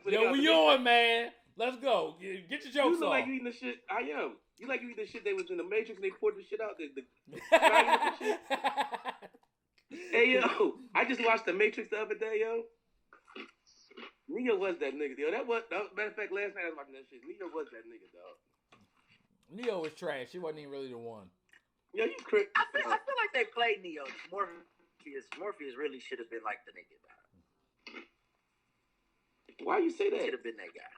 Yo, we on, man. Let's go. Get your jokes You look off. like you eating the shit. I am. You like you eating the shit they was in the Matrix and they poured the shit out. The shit. Hey, yo. I just watched the Matrix the other day, yo. Neo was that nigga, yo. Matter of fact, last night I was watching that shit. Neo was that nigga, dog. Neo was trash. He wasn't even really the one. Yo, you crazy. I feel like they played Neo. Morpheus really should have been like the nigga, dog. Why you say that? Should have been that guy.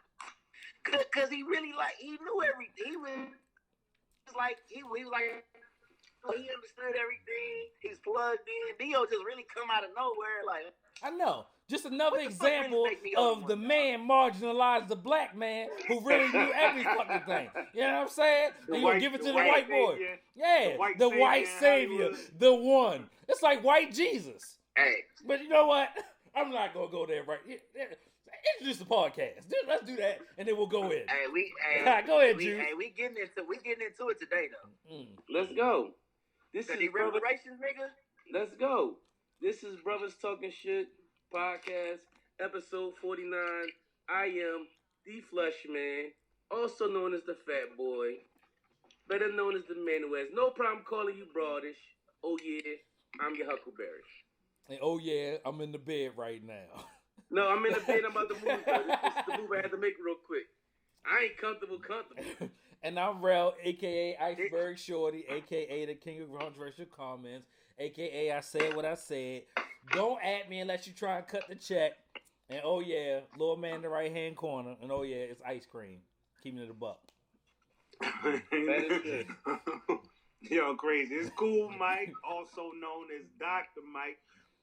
Cause he really he knew everything. He was like he understood everything. He's plugged in. Neo just really come out of nowhere. Like I know. Just another example of the man marginalized the black man who really knew every fucking thing. You know what I'm saying? And you gonna give it to the white boy. Yeah, the white savior, the one. It's like white Jesus. Hey. But you know what? I'm not gonna go there right here. Introduce the podcast. Let's do that, and then we'll go in. Go ahead, Juice. We getting into it today, though. Let's go. This is reparations, nigga. Let's go. This is Brothers Talking Shit podcast, episode 49. I am the Flush Man, also known as the Fat Boy, better known as the man who has no problem calling you broadish. Oh yeah, I'm your Huckleberry. And oh yeah, I'm in the bed right now. No, I'm in the bed. I'm about to move. This is the move I had to make real quick. I ain't comfortable. And I'm Rel, a.k.a. Iceberg Shorty, a.k.a. the king of controversial comments, a.k.a. I said what I said. Don't at me unless you try and cut the check. And oh yeah, little man in the right-hand corner. And oh yeah, it's ice cream. Keeping it a buck. Yo, crazy. It's Cool Mike, also known as Dr. Mike,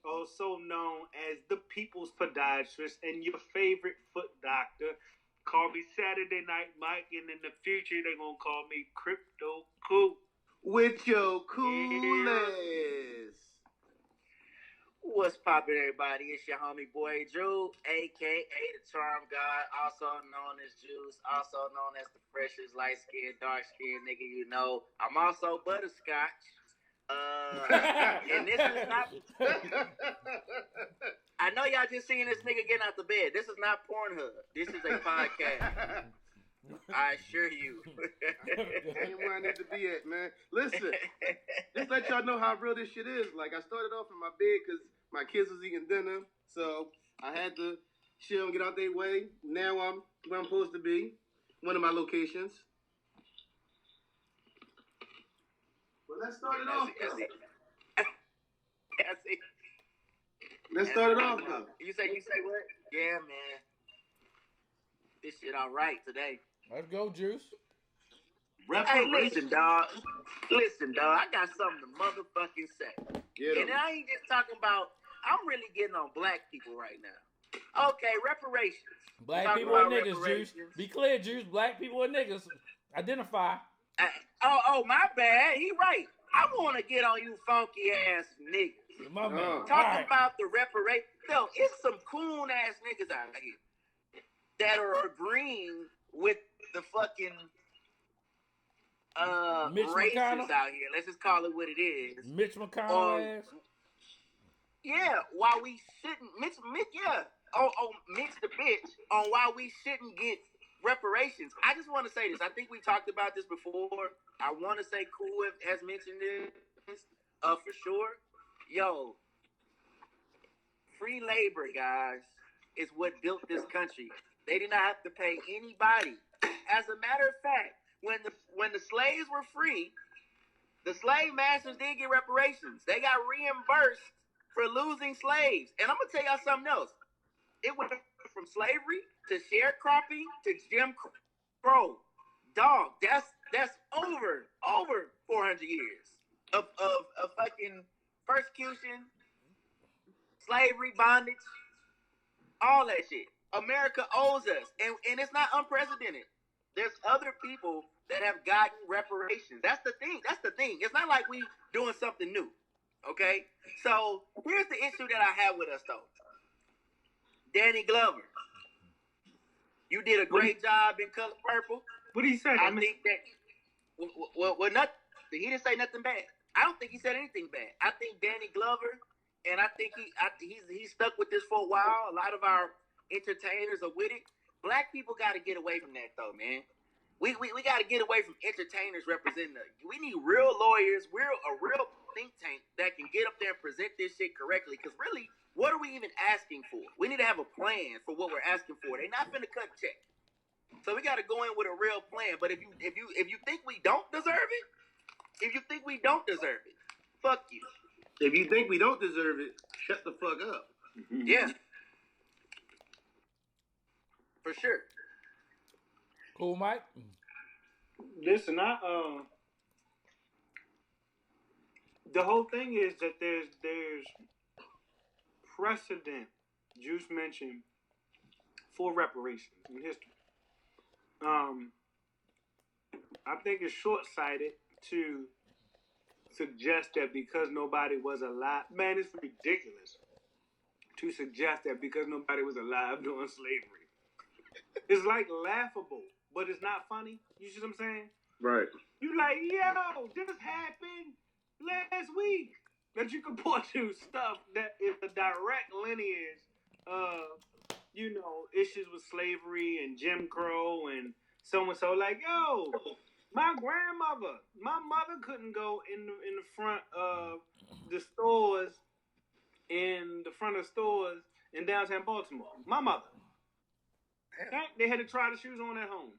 also known as the People's Podiatrist and your favorite foot doctor. Call me Saturday Night Mike, and in the future, they're going to call me Crypto Cool. With your coolest. What's poppin', everybody? It's your homie boy Drew, a.k.a. the Charm God, also known as Juice, also known as the freshest light-skinned, dark-skinned nigga you know. I'm also Butterscotch. And this is not... I know y'all just seen this nigga getting out the bed. This is not Pornhub. This is a podcast. I assure you. Ain't where I need to be at, man. Listen, just let y'all know how real this shit is. Like, I started off in my bed because my kids was eating dinner, so I had to chill and get out their way. Now I'm where I'm supposed to be, one of my locations. Well, let's start it off. Let's start it off, though. You say what? Yeah, man. This shit all right today. Let's go, Juice. Hey, listen, dog. I got something to motherfucking say. And I ain't just talking about, I'm really getting on black people right now. Okay, reparations. Black people are niggas, Juice. Be clear, Juice. Black people are niggas. Identify. Oh, my bad. He right. I want to get on you funky ass niggas. My man. Talking about the reparations. Yo, it's some cool ass niggas out here that are agreeing with the fucking racists out here. Let's just call it what it is. Mitch McConnell ass. Yeah, why we shouldn't Mitch the bitch on why we shouldn't get reparations. I just want to say this. I think we talked about this before. I want to say Cool has mentioned this for sure. Yo, free labor, guys, is what built this country. They did not have to pay anybody. As a matter of fact, when the slaves were free, the slave masters did get reparations. They got reimbursed for losing slaves. And I'm gonna tell y'all something else. It went from slavery to sharecropping to Jim Crow. Dog, that's over 400 years of fucking persecution, slavery, bondage, all that shit. America owes us, and it's not unprecedented. There's other people that have gotten reparations. That's the thing. It's not like we doing something new. Okay? So here's the issue that I have with us though. Danny Glover. You did a great job in Color Purple. What did he say? I think that well, nothing. He didn't say nothing bad. I don't think he said anything bad. I think Danny Glover, and I think he stuck with this for a while. A lot of our entertainers are with it. Black people got to get away from that, though, man. We got to get away from entertainers representing us. We need real lawyers, a real think tank that can get up there and present this shit correctly. Because really, what are we even asking for? We need to have a plan for what we're asking for. They're not finna cut check. So we got to go in with a real plan. But if you think we don't deserve it, fuck you. If you think we don't deserve it, shut the fuck up. Yeah. For sure. Cool, Mike? Listen, the whole thing is that there's precedent, Juice mentioned, for reparations in history. I think it's short-sighted to suggest that because nobody was alive, man, it's ridiculous to suggest that because nobody was alive during slavery. It's like laughable, but it's not funny. You see what I'm saying? Right. You like, yo, this happened last week. That you can point to stuff that is a direct lineage of, issues with slavery and Jim Crow and so. Like, yo, my mother couldn't go in the front of the stores, in downtown Baltimore. My mother. They had to try the shoes on at home.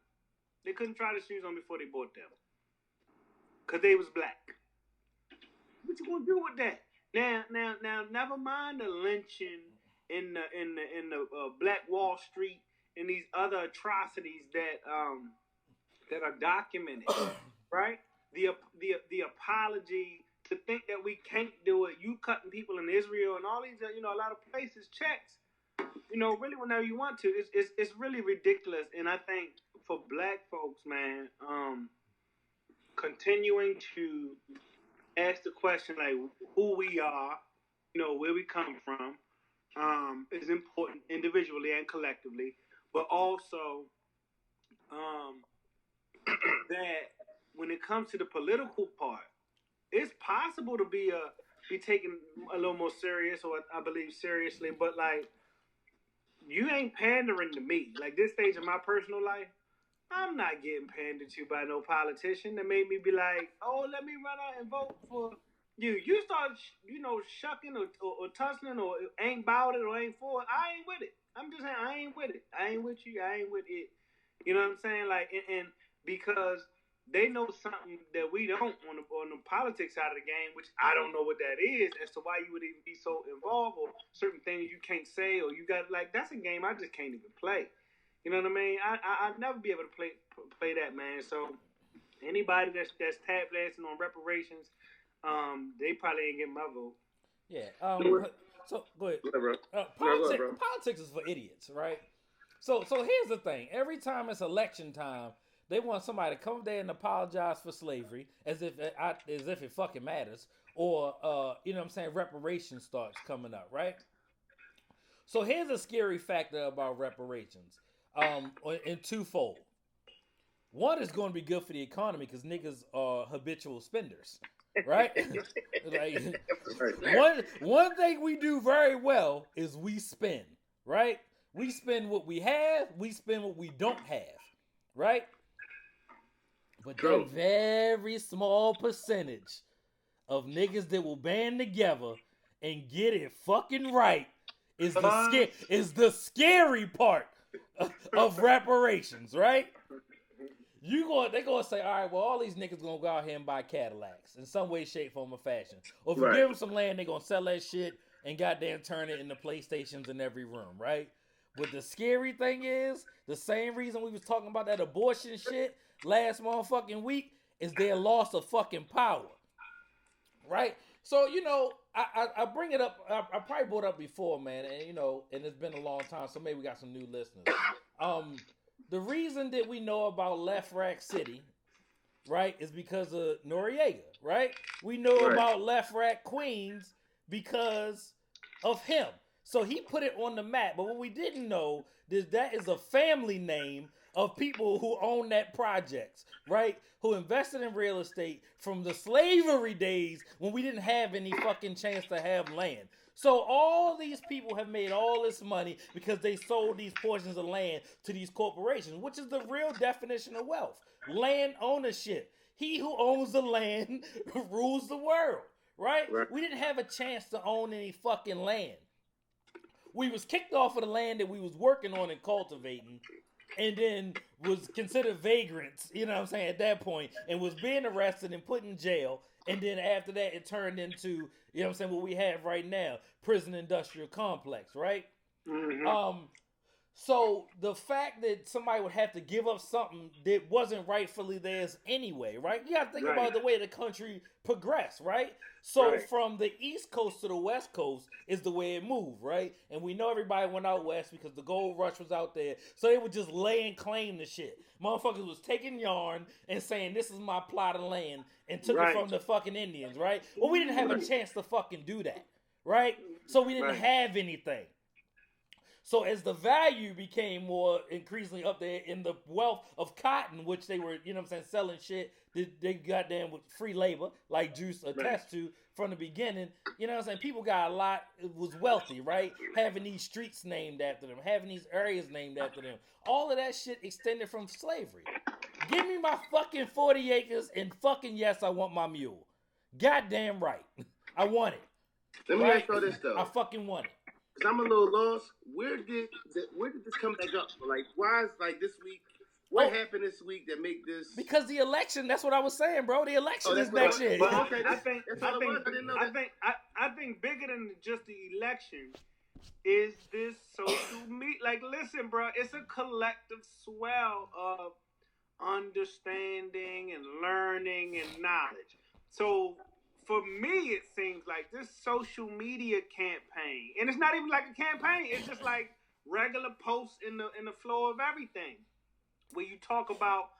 They couldn't try the shoes on before they bought them. Because they was black. What you gonna do with that? Now, never mind the lynching in the Black Wall Street and these other atrocities that are documented, right? The apology to think that we can't do it. You cutting people in Israel and all these, a lot of places checks. Really whenever you want to. It's really ridiculous. And I think for black folks, man, continuing to ask the question like who we are, where we come from, is important individually and collectively, but also that when it comes to the political part, it's possible to be taken a little more serious, or I believe seriously, but like you ain't pandering to me. Like this stage of my personal life, I'm not getting pandered to by no politician that made me be like, oh, let me run out and vote for you. You start, shucking or tussling or ain't about it or ain't for it. I ain't with it. I'm just saying I ain't with it. I ain't with you. I ain't with it. You know what I'm saying? Like, and because they know something that we don't on the politics side of the game, which I don't know what that is, as to why you would even be so involved, or certain things you can't say, or you got like that's a game I just can't even play. You know what I mean? I'd never be able to play that, man. So anybody that's tap dancing on reparations, they probably ain't getting my vote. Yeah. So go ahead. Yeah, bro. Politics is for idiots, right? So here's the thing. Every time it's election time, they want somebody to come there and apologize for slavery as if it fucking matters, or reparations starts coming up, right? So here's a scary factor about reparations. In twofold. One is going to be good for the economy because niggas are habitual spenders, right? Like, one thing we do very well is we spend, right? We spend what we have, we spend what we don't have, right? But that very small percentage of niggas that will band together and get it fucking right is the scary part of reparations, right? They gonna say, all right, well, all these niggas gonna go out here and buy Cadillacs in some way, shape, form, or fashion. Or if you give them some land, they gonna sell that shit and goddamn turn it into PlayStations in every room, right? But the scary thing is, the same reason we was talking about that abortion shit last motherfucking week is their loss of fucking power, right? So, I bring it up. I probably brought it up before, man, and and it's been a long time, so maybe we got some new listeners. The reason that we know about Left Rack City, right, is because of Noriega, right? We know about Left Rack Queens because of him. So he put it on the map. But what we didn't know is that is a family name of people who own that project, right? Who invested in real estate from the slavery days when we didn't have any fucking chance to have land. So all these people have made all this money because they sold these portions of land to these corporations, which is the real definition of wealth. Land ownership. He who owns the land rules the world, right? We didn't have a chance to own any fucking land. We was kicked off of the land that we was working on and cultivating, and then was considered vagrants, you know what I'm saying, at that point, and was being arrested and put in jail. And then after that, it turned into, you know what I'm saying, what we have right now, prison industrial complex, right? Mm-hmm. So the fact that somebody would have to give up something that wasn't rightfully theirs anyway, right? You got to think about the way the country progressed, right? So from the East Coast to the West Coast is the way it moved, right? And we know everybody went out west because the gold rush was out there. So they would just lay and claim the shit. Motherfuckers was taking yarn and saying, this is my plot of land, and took it from the fucking Indians, right? Well, we didn't have a chance to fucking do that, right? So we didn't have anything. So as the value became more increasingly up there in the wealth of cotton, which they were, you know what I'm saying, selling shit that they got them with free labor, like Juice attached to from the beginning, you know what I'm saying, people got a lot, was wealthy, right? Having these streets named after them, having these areas named after them. All of that shit extended from slavery. Give me my fucking 40 acres and fucking yes, I want my mule. Goddamn right. I want it. Let me ask you this, though. I fucking want it. Because I'm a little lost. Where did this come back up? Like, why is like this week? What happened this week that make this? Because the election. That's what I was saying, bro. The election is next year. But okay, I think bigger than just the election is this social media. Like, listen, bro, it's a collective swell of understanding and learning and knowledge. So for me, it seems like this social media campaign, and it's not even like a campaign, it's just like regular posts in the flow of everything, where you talk about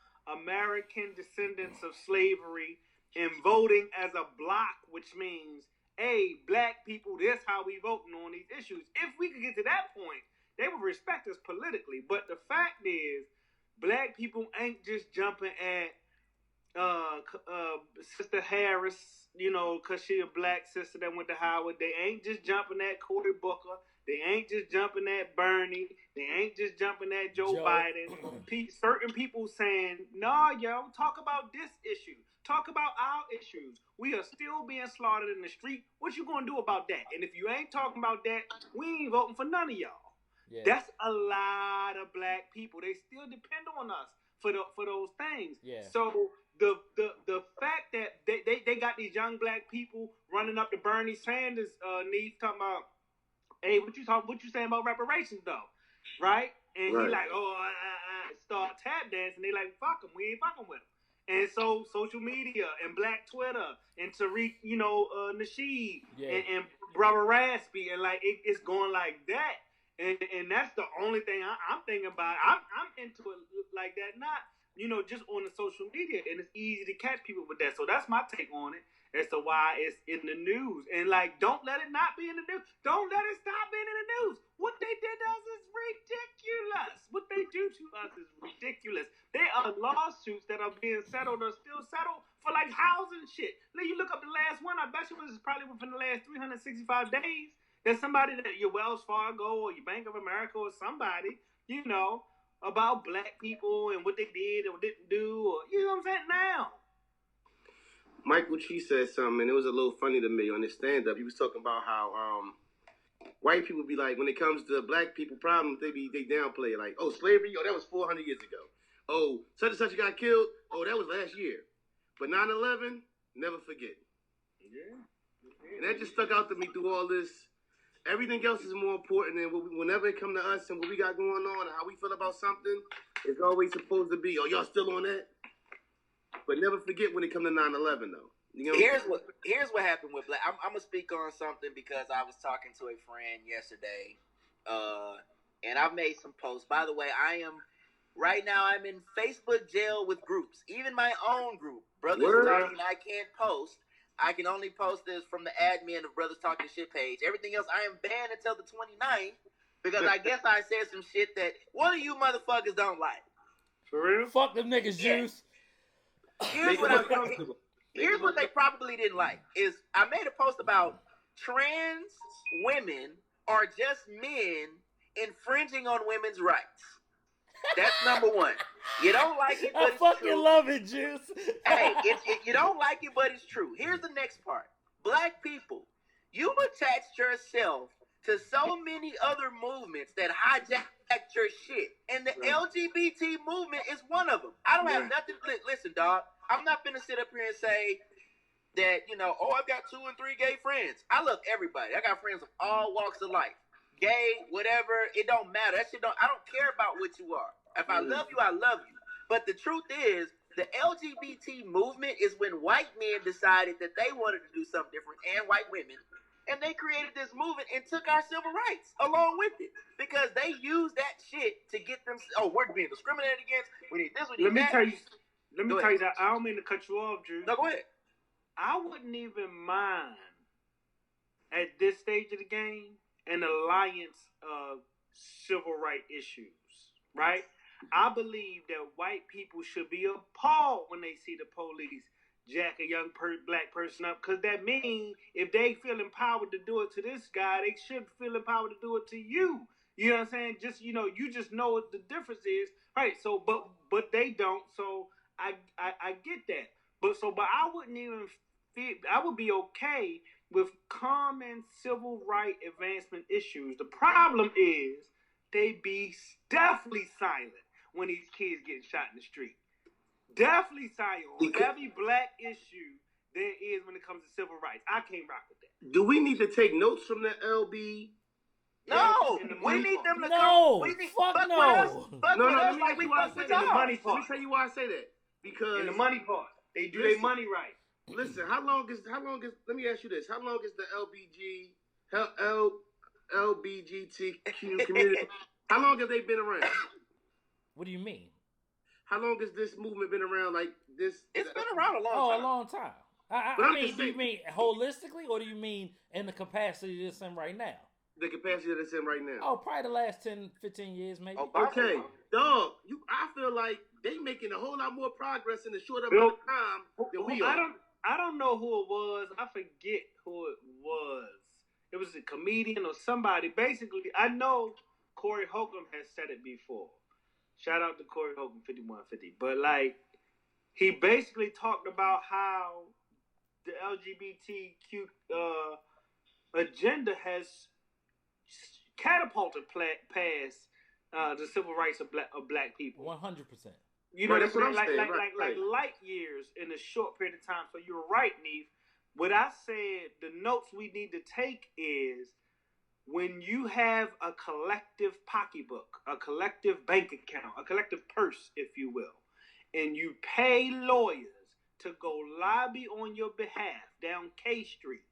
American descendants of slavery and voting as a block, which means, hey, black people, this how we voting on these issues. If we could get to that point, they would respect us politically. But the fact is, black people ain't just jumping at Sister Harris, you know, because she a black sister that went to Howard. They ain't just jumping at Cory Booker. They ain't just jumping at Bernie. They ain't just jumping at Joe Biden. Certain people saying, nah, yo, talk about this issue. Talk about our issues. We are still being slaughtered in the street. What you gonna do about that? And if you ain't talking about that, we ain't voting for none of y'all. Yeah. That's a lot of black people. They still depend on us for those things. Yeah. So the fact that they got these young black people running up to Bernie Sanders' knees talking about, hey, what you saying about reparations though, right? And he like, start tap dancing. They like, fuck them, we ain't fucking with them. And so social media and Black Twitter and Tariq, you know, Nasheed and Brother Raspy, and like it's going like that. And that's the only thing I'm thinking about. I'm into it like that, not, you know, just on the social media, and it's easy to catch people with that. So that's my take on it as to why it's in the news. And like, don't let it not be in the news. Don't let it stop being in the news. What they did to us is ridiculous. What they do to us is ridiculous. There are lawsuits that are being settled or still settled for like housing shit. Then you look up the last one, I bet you it was probably within the last 365 days. There's somebody that your Wells Fargo or your Bank of America or somebody, you know, about black people and what they did or didn't do, or you know what I'm saying now. Michael Chi said something, and it was a little funny to me on his stand-up. He was talking about how white people be like, when it comes to black people problems, they downplay it. Like, oh, slavery, that was 400 years ago. Oh, such and such got killed, oh, that was last year. But 9/11, never forget. Yeah. And that just stuck out to me through all this. Everything else is more important than whenever it come to us and what we got going on and how we feel about something. It's always supposed to be, oh, y'all still on that? But never forget when it come to 9/11, though. You know here's what happened with black. I'm gonna speak on something because I was talking to a friend yesterday, and I've made some posts. By the way, right now I'm in Facebook jail with groups, even my own group, Brothers Talking. I can't post. I can only post this from the admin of Brothers Talking Shit page. Everything else, I am banned until the 29th because I guess I said some shit that one of you motherfuckers don't like. For real? Fuck them niggas, Juice. Here's what they probably didn't like is I made a post about trans women are just men infringing on women's rights. That's number one. You don't like it, but I it's fucking true. love it, Juice. Hey, you don't like it, but it's true. Here's the next part. Black people, you attached yourself to so many other movements that hijacked your shit. And the LGBT movement is one of them. I don't have nothing. Listen, dog, I'm not finna sit up here and say that, I've got 2 and 3 gay friends. I love everybody. I got friends of all walks of life. Gay, whatever, it don't matter. I don't care about what you are. If I love you, I love you. But the truth is, the LGBT movement is when white men decided that they wanted to do something different, and white women, and they created this movement and took our civil rights along with it. Because they used that shit to get them, we're being discriminated against, we need this, we need that. Let me tell you that. I don't mean to cut you off, Drew. No, go ahead. I wouldn't even mind, at this stage of the game, an alliance of civil rights issues, right? I believe that white people should be appalled when they see the police jack a young black person up, because that means if they feel empowered to do it to this guy, they should feel empowered to do it to you. You know what I'm saying? Just, you just know what the difference is, right? So, but they don't. So I get that. But I wouldn't even feel, I would be okay with common civil right advancement issues. The problem is they be definitely silent when these kids getting shot in the street. Definitely silent on every black issue there is when it comes to civil rights. I can't rock with that. Do we need to take notes from the LB? No, we need them to no, come. fuck no. Let me tell you why I say that. Let me tell you why I say that. Because in the money part, they do their money right. Listen, how long is? Let me ask you this: how long is the LBGTQ community? How long have they been around? What do you mean? How long has this movement been around? Like this? It's been around a long time. Oh, a long time. I mean, do you mean holistically, or do you mean in the capacity it's in right now? The capacity that it's in right now. Oh, probably the last 10, 15 years, maybe. Okay, dog. I feel like they making a whole lot more progress in a short amount of time than we are. I don't know who it was. I forget who it was. It was a comedian or somebody. Basically, I know Corey Holcomb has said it before. Shout out to Corey Holcomb 5150. But he basically talked about how the LGBTQ agenda has catapulted past the civil rights of black people. 100%. You know, that's what I'm saying. Like light years in a short period of time. So you're right, Neef. What I said, the notes we need to take is when you have a collective pocketbook, a collective bank account, a collective purse, if you will, and you pay lawyers to go lobby on your behalf down K Street,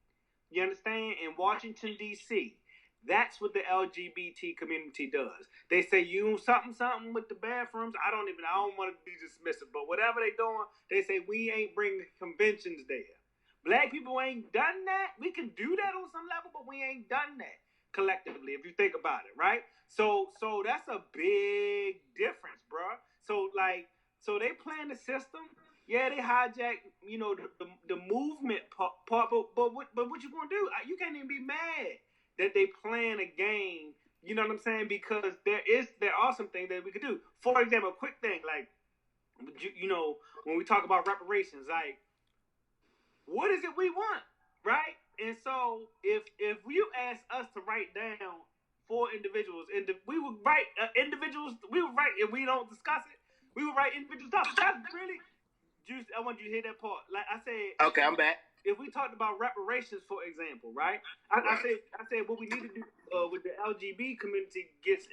you understand, in Washington, D.C., that's what the LGBT community does. They say you something with the bathrooms. I don't want to be dismissive, but whatever they doing, they say we ain't bringing conventions there. Black people ain't done that. We can do that on some level, but we ain't done that collectively, if you think about it, right? So that's a big difference, bro. So they plan the system. Yeah, they hijack, the movement part, but what you gonna do? You can't even be mad that they plan a game, you know what I'm saying? Because there are some things that we could do. For example, a quick thing, like, when we talk about reparations, like, what is it we want, right? And so if you ask us to write down 4 individuals, and we would write individuals, if we don't discuss it, we would write individual stuff. That's really, Juice, I want you to hear that part. Like I said. Okay, I'm back. If we talked about reparations, for example, right? I said what we need to do with the LGBT community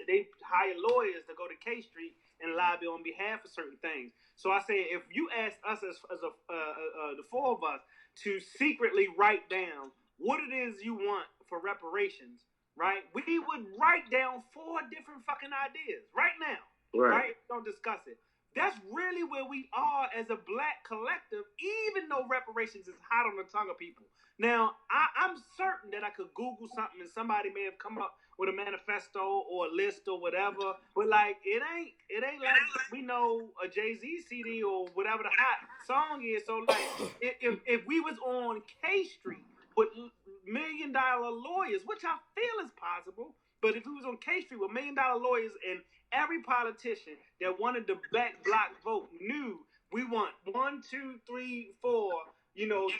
they hire lawyers to go to K Street and lobby on behalf of certain things. So I say if you ask us as the 4 of us to secretly write down what it is you want for reparations, right? We would write down 4 different fucking ideas right now, right? Don't discuss it. That's really where we are as a black collective, even though reparations is hot on the tongue of people. Now, I'm certain that I could Google something and somebody may have come up with a manifesto or a list or whatever, but it ain't like we know a Jay-Z CD or whatever the hot song is. So if we was on K Street with $1 million lawyers, which I feel is possible. But if we was on K Street with $1 million lawyers and every politician that wanted the black bloc vote knew we want 1, 2, 3, 4,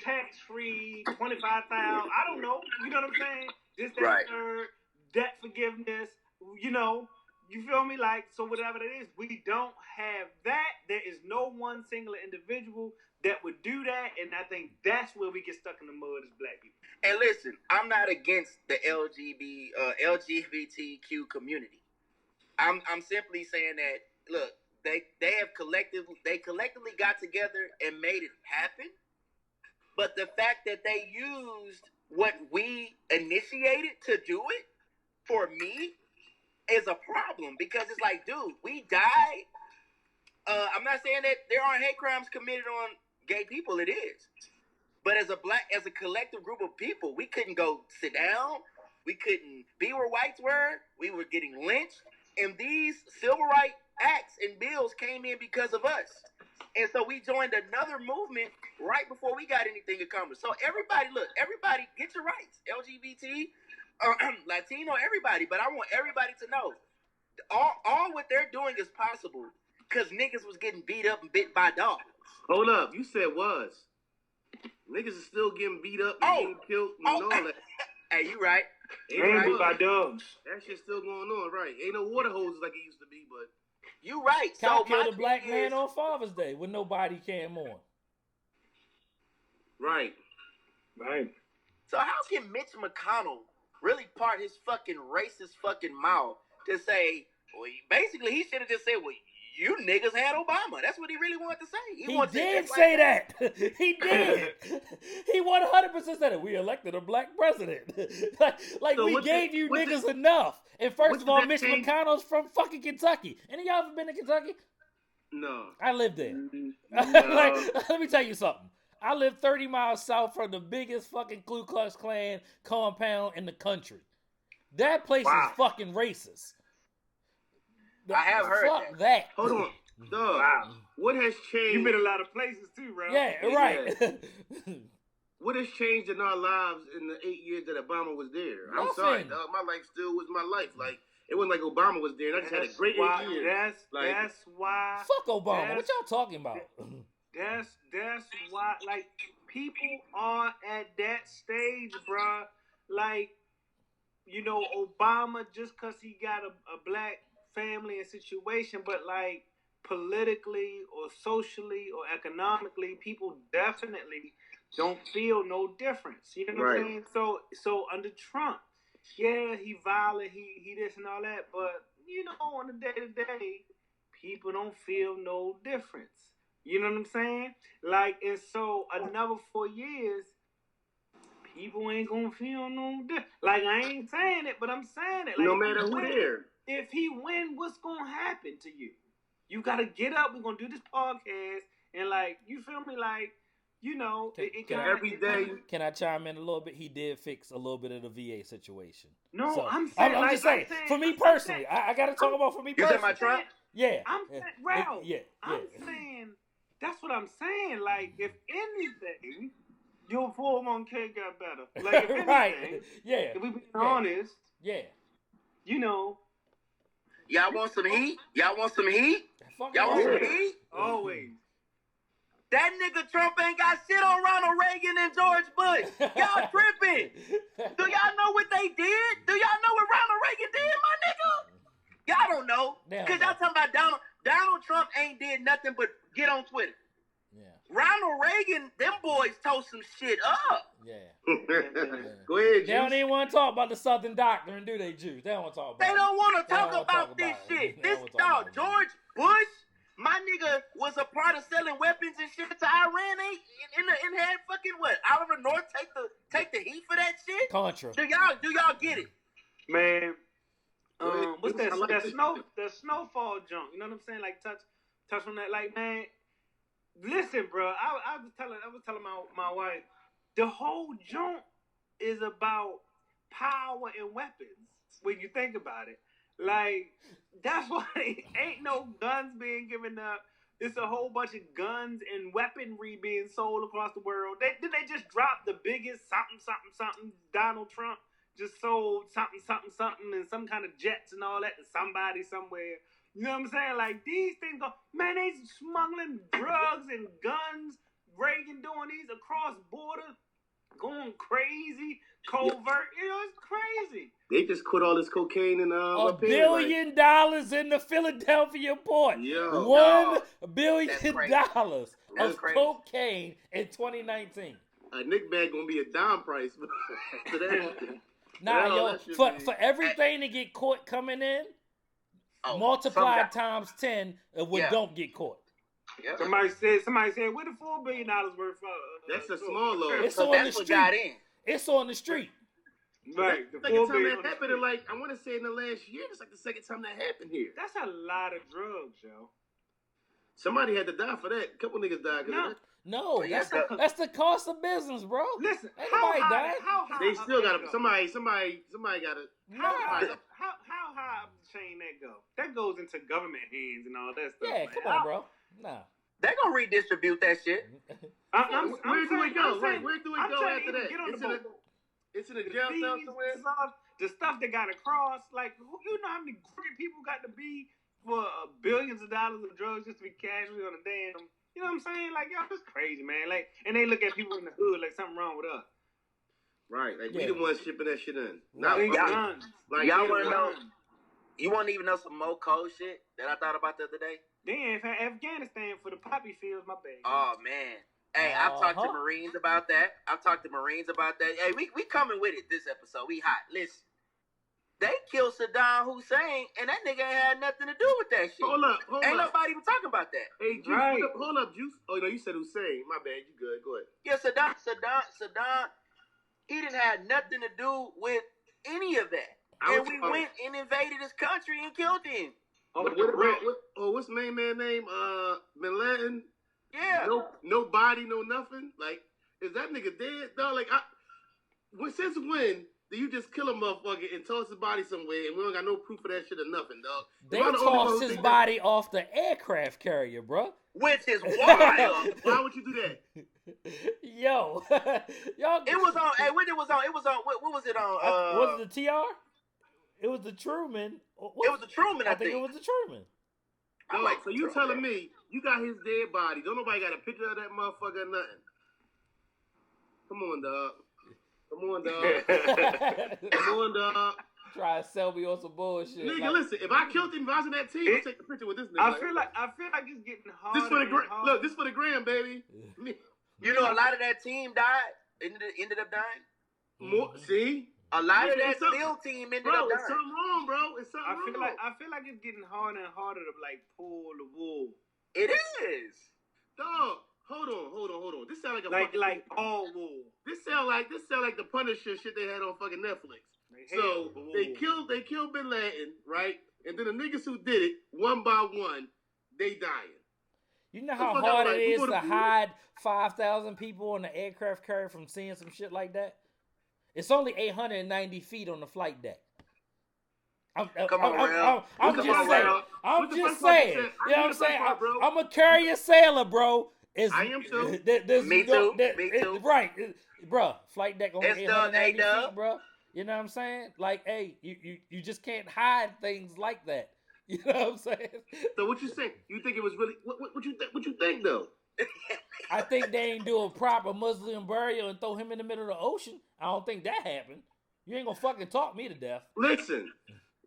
tax free, 25,000. I don't know. You know what I'm saying? This, that, Right. third, debt forgiveness. You feel me? Like, so whatever it is, we don't have that. There is no one single individual that would do that, and I think that's where we get stuck in the mud as black people. And listen, I'm not against the LGBTQ community. I'm simply saying that, look, they collectively got together and made it happen. But the fact that they used what we initiated to do it, for me, is a problem, because it's like, dude, we died. I'm not saying that there aren't hate crimes committed on gay people. It is. But as a collective group of people, we couldn't go sit down. We couldn't be where whites were. We were getting lynched. And these civil rights acts and bills came in because of us. And so we joined another movement right before we got anything accomplished. So everybody get your rights. LGBT, Latino, everybody. But I want everybody to know, all what they're doing is possible because niggas was getting beat up and bit by dogs. Hold up. You said was. Niggas is still getting beat up and getting killed and all that. Hey, you right. Ain't by dogs. That shit's still going on, right? Ain't no water hoses like it used to be, but you right. Cop killed a black man on Father's Day when nobody came on. Right. So how can Mitch McConnell really part his fucking racist fucking mouth to say, well, basically he should have just said, well, you niggas had Obama. That's what he really wanted to say. He did say that. He did. He 100% said it. We elected a black president. like so we gave you niggas enough. And first of all, Mitch McConnell's from fucking Kentucky. Any of y'all ever been to Kentucky? No. I lived there. No. Let me tell you something. I live 30 miles south from the biggest fucking Ku Klux Klan compound in the country. That place is fucking racist. I have heard that. Hold on. Dog. Wow. What has changed? You've been a lot of places too, bro. Yeah, right. Yeah. What has changed in our lives in the 8 years that Obama was there? I'm sorry, dog. My life still was my life. Like, it wasn't like Obama was there. And I just had a great 8 years. That's why. Fuck Obama. What y'all talking about? That's why. Like, people are at that stage, bro. Like, Obama, just because he got a black family and situation, but like politically or socially or economically, people definitely don't feel no difference. You know what I'm saying? So under Trump, yeah, he violent, he this and all that, but on the day to day, people don't feel no difference. You know what I'm saying? Like, and so another 4 years, people ain't gonna feel no difference. Like, I ain't saying it, but I'm saying it. Like, no matter who there. If he win, what's gonna happen to you? You gotta get up. We're gonna do this podcast, and like, you feel me? Like, every day. Can I chime in a little bit? He did fix a little bit of the VA situation. No, so, I'm saying. I'm just saying. For me personally, I gotta talk about for me personally. You said my Trump? Yeah. I'm saying, Ralph. I'm saying. That's what I'm saying. Like, if anything, your 401k got better. Like, if anything, right? Yeah. If we be honest, Y'all want some heat? Y'all want some heat? Always. That nigga Trump ain't got shit on Ronald Reagan and George Bush. Y'all tripping. Do y'all know what they did? Do y'all know what Ronald Reagan did, my nigga? Y'all don't know. Because y'all talking about Donald Trump ain't did nothing but get on Twitter. Yeah. Ronald Reagan, them boys told some shit up. Yeah. Go ahead, They don't even want to talk about the Southern Doctrine, do they, Jews? They don't want to talk about They don't want to talk about this shit. This dog, George Bush, my nigga was a part of selling weapons and shit to Iran. And had fucking what? Oliver North take the heat for that shit? Contra. Do y'all get it? Man, what's that snowfall junk? You know what I'm saying? Like touch on that. Like, man, listen, bro. I was telling my wife, the whole junk is about power and weapons. When you think about it, like, that's why ain't no guns being given up. It's a whole bunch of guns and weaponry being sold across the world. They just dropped the biggest something. Donald Trump just sold something, and some kind of jets and all that to somebody somewhere. You know what I'm saying? Like, these things go, man, they smuggling drugs and guns, Reagan doing these across border, going crazy, covert. You know, it's crazy. They just quit all this cocaine and $1 billion in the Philadelphia port. Yo. $1 billion of cocaine in 2019. A Nick bag gonna be a dime price for that. Nah, for everything to get caught coming in, multiply times 10 of what don't get caught. Yeah. Somebody said, where the $4 billion worth of? That's a small load. It's on the street. It's on the street. Right. The second time that happened, I want to say in the last year, it's like the second time that happened here. That's a lot of drugs, yo. Somebody had to die for that. A couple niggas died. No, that's the cost of business, bro. Listen, ain't nobody died. They still got to. Somebody got to. How high up the chain that go? That goes into government hands and all that stuff. Yeah, come on, bro. Nah. They gonna redistribute that shit. Where do it go? Where do it go after that? It's in a jail cell somewhere. The stuff that got across, like, you know how many crooked people got to be for billions of dollars of drugs just to be casually on a damn. You know what I'm saying? Like, yo, that's crazy, man. Like, and they look at people in the hood like something wrong with us. Right, like we the ones shipping that shit in. Not y'all want to know? You want to even know some more cold shit that I thought about the other day? Damn, Afghanistan for the poppy fields, my bad. Oh man, hey, I've talked to Marines about that. Hey, we coming with it this episode. We hot. Listen, they killed Saddam Hussein, and that nigga ain't had nothing to do with that shit. Hold up. Ain't nobody even talking about that. Hey, Juice, hold up, Juice. Oh no, you said Hussein. My bad. You good? Go ahead. Yeah, Saddam. He didn't have nothing to do with any of that. And we went and invaded his country and killed him. What's the main man name? Bin Laden? Yeah. No body, no nothing. Like, is that nigga dead? Dog, like, since when do you just kill a motherfucker and toss his body somewhere and we don't got no proof of that shit or nothing, dog? They tossed his body off the aircraft carrier, bro. Which is wild. Why would you do that? Yo. Y'all. It was on. Hey, when it was on? What was it on? Was it the TR? It was the Truman. It was the Truman, I think. It was the Truman. So you telling me you got his dead body? Don't nobody got a picture of that motherfucker or nothing? Come on, dog. Try to sell me on some bullshit. Nigga, listen. If I killed him, if I was in that team, I'd take a picture with this nigga. I feel like it's getting harder. This for the gram. Look, this for the gram, baby. You know, a lot of that team died. Ended up dying. See. A lot of that SEAL team ended up dying. It's something wrong, bro. It's something wrong. I feel like it's getting harder and harder to like pull the wool. It is. Dog, hold on. This sound like all wool. This sound like the Punisher shit they had on fucking Netflix. So they killed Bin Laden, right? And then the niggas who did it, one by one, they dying. You know how hard it is to hide 5,000 people on the aircraft carrier from seeing some shit like that? It's only 890 feet on the flight deck. I'm just saying. You know what I'm saying? I'm a carrier sailor, bro. I am too. Me too. Right. Bro, flight deck only 890 feet, bro. You know what I'm saying? Like, hey, you just can't hide things like that. You know what I'm saying? So what you think? You think it was really what you think? What you think though? I think they ain't do a proper Muslim burial and throw him in the middle of the ocean. I don't think that happened. You ain't gonna fucking talk me to death. Listen,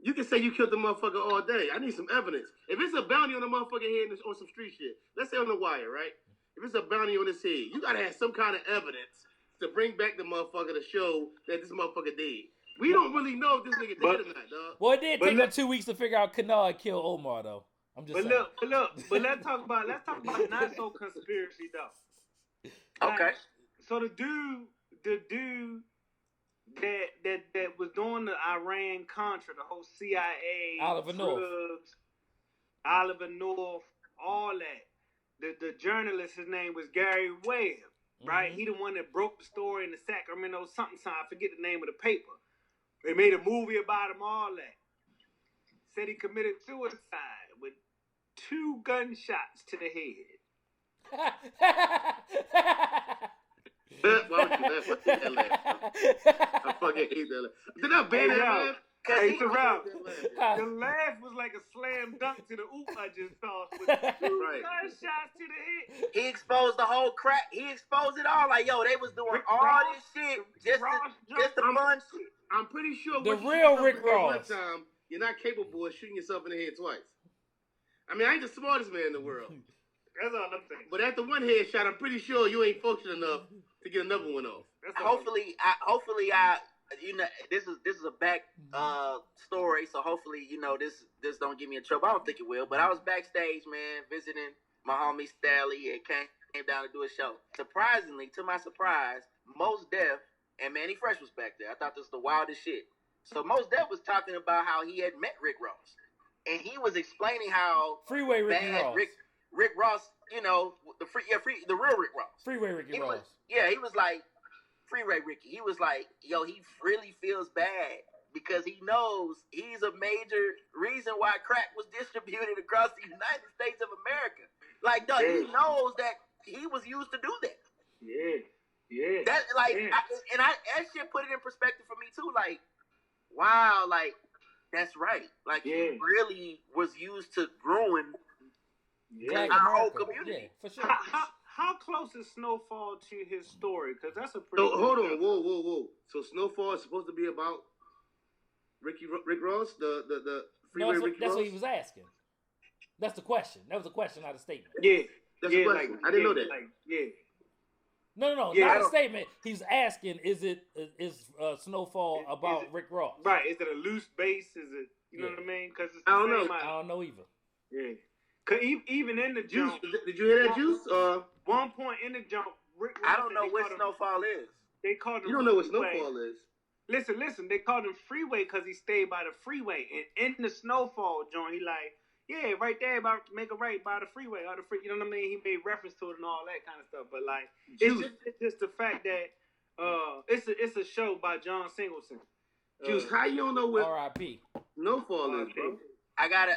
you can say you killed the motherfucker all day. I need some evidence. If it's a bounty on the motherfucker head or some street shit, let's say on the wire, right? If it's a bounty on his head, you gotta have some kind of evidence to bring back the motherfucker to show that this motherfucker dead. We don't really know if this nigga dead or not, dog. Well, it did take him 2 weeks to figure out Kennard killed Omar, though. I'm just saying. But let's talk about not so conspiracy though. Okay. So the dude that was doing the Iran Contra, the whole CIA, Oliver North, all that. The journalist, his name was Gary Webb, right? He the one that broke the story in the Sacramento something sign. I forget the name of the paper. They made a movie about him, all that. Said he committed suicide with 2 gunshots to the head. Why would you laugh? I hate that laugh. I fucking hate that laugh. Did I ban that laugh? Hey, Terrell, Yeah. the laugh was like a slam dunk to the oop I just tossed with 2 gunshots to the head. He exposed the whole crack. He exposed it all. Like, yo, they was doing Rick all Ross, this shit Rick just Ross to fun shit. I'm pretty sure The once you real shoot Rick yourself in the head Ross. one time, you're not capable of shooting yourself in the head twice. I mean, I ain't the smartest man in the world. That's all I'm saying. But after one headshot, I'm pretty sure you ain't functioning enough to get another one off. Hopefully, you know, this is a back story, so hopefully, you know, this don't get me in trouble. I don't think it will, but I was backstage, man, visiting my homie Stally and came down to do a show. Surprisingly, to my surprise, Mos Def and Manny Fresh was back there. I thought this was the wildest shit. So Mos Def was talking about how he had met Rick Ross, and he was explaining how Freeway Ricky bad Ross. Rick Ross, you know, the real Rick Ross. Freeway Ricky Ross. He was like, Freeway Ricky. He was like, yo, he really feels bad because he knows he's a major reason why crack was distributed across the United States of America. Like, dog, he knows that he was used to do that. Yeah. That that shit put it in perspective for me too. Like, wow, like that's right. Like he really was used to ruin Black our whole America. community. Yeah, for sure. How close is Snowfall to his story? Because that's a pretty. So hold on, whoa. So Snowfall is supposed to be about Rick Ross, the Freeway Rick Ross. That's what he was asking. That's the question. That was a question, not a statement. Yeah, that's a question. Like, I didn't know that. No, not a statement. He's asking: is Snowfall about Rick Ross? Right? Is it a loose base? Is it? You know what I mean? Because I don't know. I don't know either. Yeah. Cause even in the Juice, jump, did you hear that, Juice? One point in the jump, Rick Ross, I don't know what Snowfall is. They called him. You don't know what Snowfall is. Listen. They called him Freeway because he stayed by the freeway. And in the Snowfall joint, he like, yeah, right there, about to make a right by the freeway, or the free. You know what I mean? He made reference to it and all that kind of stuff. But like, it's just the fact that it's a show by John Singleton. Juice, how you don't know what R.I.P. Snowfall is, bro? I gotta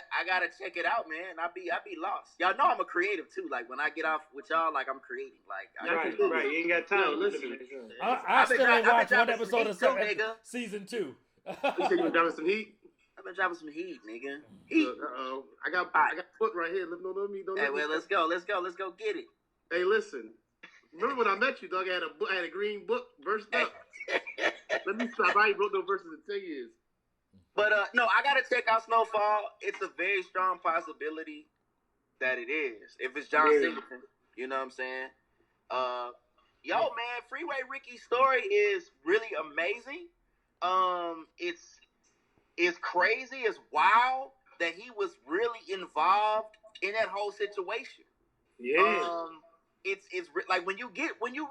check it out, man. I be lost. Y'all know I'm a creative too. Like when I get off with y'all, like I'm creating. Like right. You ain't got time. No, listen. I still ain't watched one episode of season 2. You said you were dropping some heat. I've been dropping some heat, nigga. Uh-oh. I got foot right here. Don't let me. Hey, well, let's go get it. Hey, listen. Remember when I met you, dog? I had a green book versed up. Let me stop. I ain't wrote no verses in 10 years. But no, I gotta check out Snowfall. It's a very strong possibility that it is. If it's John Singleton, you know what I'm saying? Man, Freeway Ricky's story is really amazing. It's crazy. It's wild that he was really involved in that whole situation. Yeah. It's like when you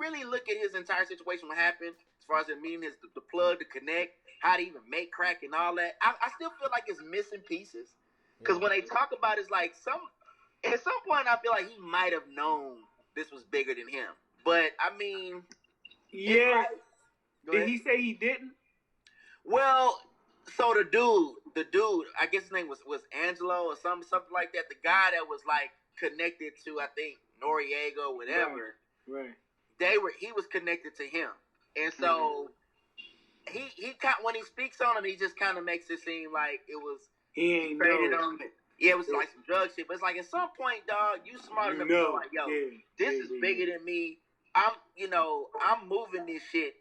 really look at his entire situation, what happened as far as him meeting the plug to connect, how to even make crack and all that. I still feel like it's missing pieces because when they talk about it, it's like at some point I feel like he might have known this was bigger than him. But I mean, yeah. Did he say he didn't? Well, so the dude, I guess his name was Angelo or something like that. The guy that was like connected to, I think, Noriega or whatever. Right. He was connected to him. And so he when he speaks on him, he just kind of makes it seem like it was he ain't traded on it. Yeah, it was like some drug shit. But it's like at some point, dog, you smart enough to know like, yo, this is bigger than me. I'm moving this shit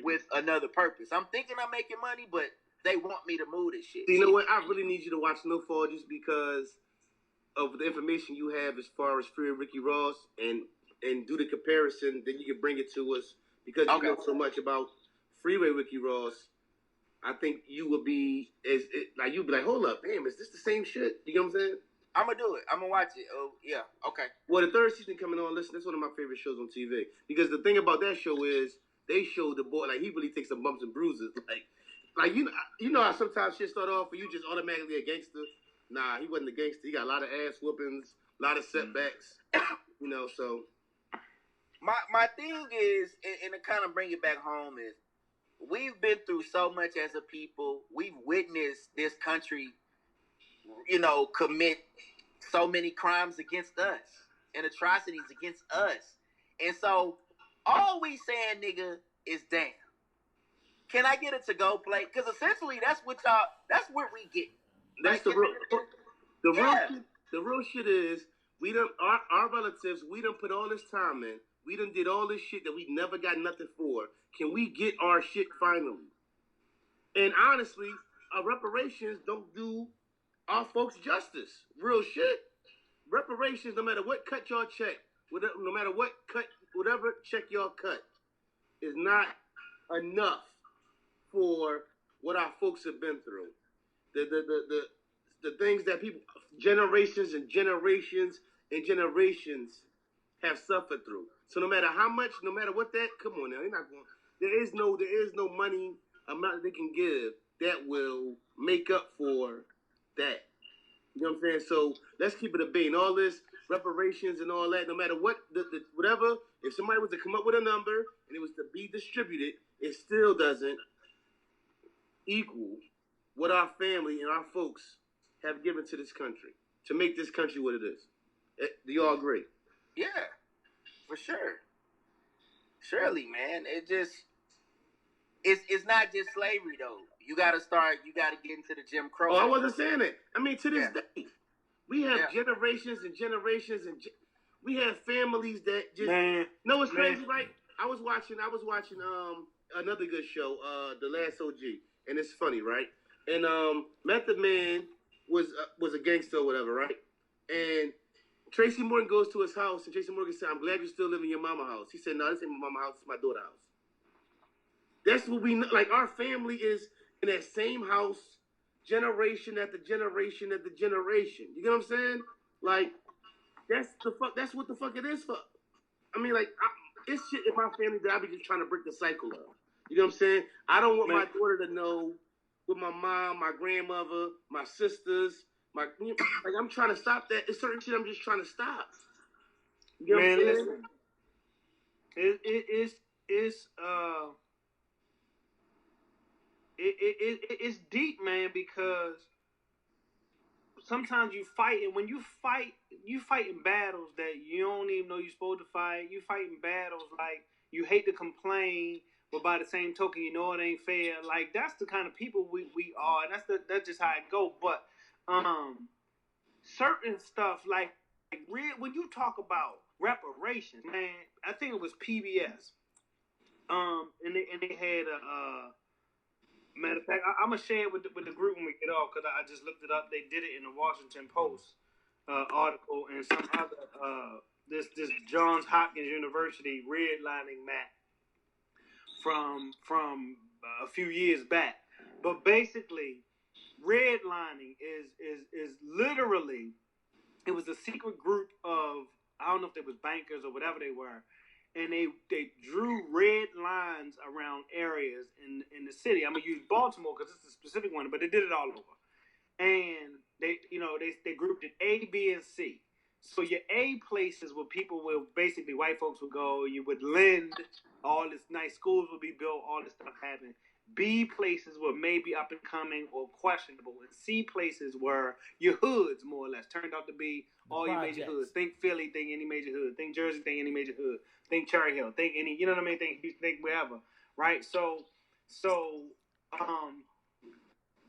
with another purpose. I'm thinking I'm making money, but they want me to move this shit. You know what? I really need you to watch Snowfall just because of the information you have as far as Freeway Ricky Ross and do the comparison. Then you can bring it to us because you know so much about Freeway Ricky Ross. I think you would be you'd be like, hold up, damn, is this the same shit? You know what I'm saying? I'm gonna do it. I'm gonna watch it. Oh yeah, okay. Well, the third season coming on. Listen, that's one of my favorite shows on TV because the thing about that show is they show the boy like he really takes some bumps and bruises. Like you know how sometimes shit start off and you just automatically a gangster. Nah, he wasn't a gangster. He got a lot of ass whoopings, a lot of setbacks. So my thing is, and to kind of bring it back home is, we've been through so much as a people. We've witnessed this country, commit so many crimes against us and atrocities against us. And so all we saying, nigga, is damn. Can I get a to-go plate? Because essentially that's what we get. That's like, the real shit is we done our relatives, we done put all this time in. We done did all this shit that we never got nothing for. Can we get our shit finally? And honestly, reparations don't do our folks justice. Real shit. Reparations, no matter what cut y'all check, no matter what cut, whatever check y'all cut, is not enough for what our folks have been through. The things that people, generations and generations and generations have suffered through. So no matter how much, no matter what that, come on now, they're not going. There is no money amount they can give that will make up for that. You know what I'm saying? So let's keep it a bean. All this reparations and all that, no matter what, whatever, if somebody was to come up with a number and it was to be distributed, it still doesn't equal what our family and our folks have given to this country to make this country what it is. Do y'all agree? Yeah, for sure. Surely, man. It's not just slavery though. You gotta get into the Jim Crow. Oh, I wasn't saying it. I mean, to this day, we have generations and generations and we have families that just know what's crazy, right? I was watching another good show, The Last OG, and it's funny, right? And Method Man was a gangster or whatever, right? And Tracy Morgan goes to his house, and Tracy Morgan said, "I'm glad you still live in your mama house." He said, "No, this ain't my mama house. It's my daughter's house." That's what we know. Like, our family is in that same house, generation after generation after generation. You get what I'm saying? Like, that's what the fuck it is for. I mean, like, it's shit in my family that I be just trying to break the cycle of. You know what I'm saying? I don't want my daughter to know with my mom, my grandmother, my sisters, like, I'm trying to stop that. It's certain shit I'm just trying to stop. You know what I'm saying? Listen, it's deep, man, because sometimes you fight, and when you fighting battles that you don't even know you're supposed to fight. You fighting battles like you hate to complain, but by the same token, you know it ain't fair. Like, that's the kind of people we are. That's just how it go. But certain stuff like when you talk about reparations, man, I think it was PBS. And they had a matter of fact, I'm gonna share it with the group when we get off, because I just looked it up. They did it in the Washington Post article, and some other this Johns Hopkins University redlining map from a few years back. But basically, redlining is literally, it was a secret group of, I don't know if they was bankers or whatever they were, and they drew red lines around areas in the city. I'm gonna use Baltimore because it's a specific one, but they did it all over. And they grouped it A, B, and C. So your A places where people will, basically white folks would go, you would lend, all this nice schools would be built, all this stuff happening. B places were maybe up and coming or questionable, and C places were your hoods, more or less. Turned out to be all your major hoods. Think Philly, think any major hood. Think Jersey, think any major hood. Think Cherry Hill, think any, you know what I mean? Think wherever, right? So,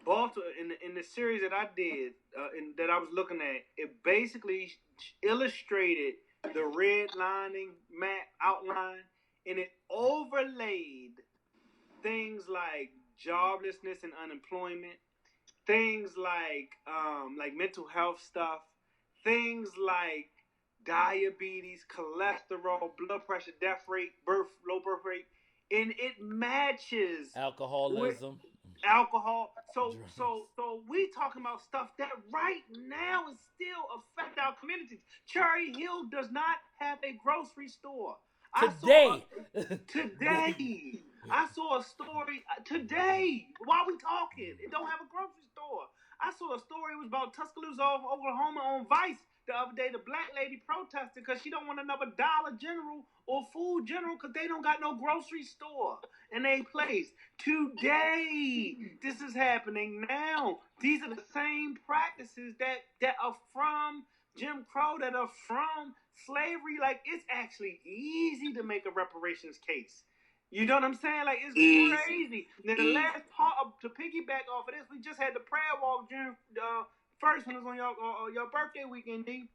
Baltimore, in the series that I did, that I was looking at, it basically illustrated the redlining map outline, and it overlaid things like joblessness and unemployment, things like mental health stuff, things like diabetes, cholesterol, blood pressure, death rate, low birth rate, and it matches alcoholism. Alcohol. So we talking about stuff that right now is still affect our communities. Cherry Hill does not have a grocery store. Today. I saw a story today while we talking. It don't have a grocery store. I saw a story. It was about Tuscaloosa, Oklahoma, on Vice the other day. The black lady protested because she don't want another Dollar General or Food General because they don't got no grocery store in their place. Today, this is happening now. These are the same practices that are from Jim Crow that are from slavery. Like, it's actually easy to make a reparations case. You know what I'm saying? Like, it's crazy. Then the last part to piggyback off of this, we just had the prayer walk June first when it was on your birthday weekend, D.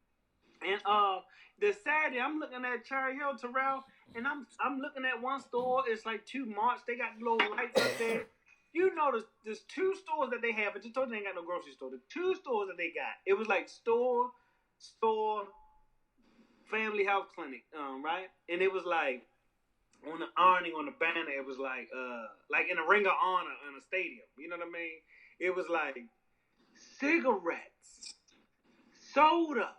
And the Saturday, I'm looking at Cherry Hill, Terrell, and I'm looking at one store. It's like 2 March. They got little lights up there. You know, there's 2 stores that they have. I just told you they ain't got no grocery store. The 2 stores that they got, it was like store, family health clinic, right? And it was like on the awning on the banner, it was like in a ring of honor in a stadium. You know what I mean? It was like cigarettes, soda,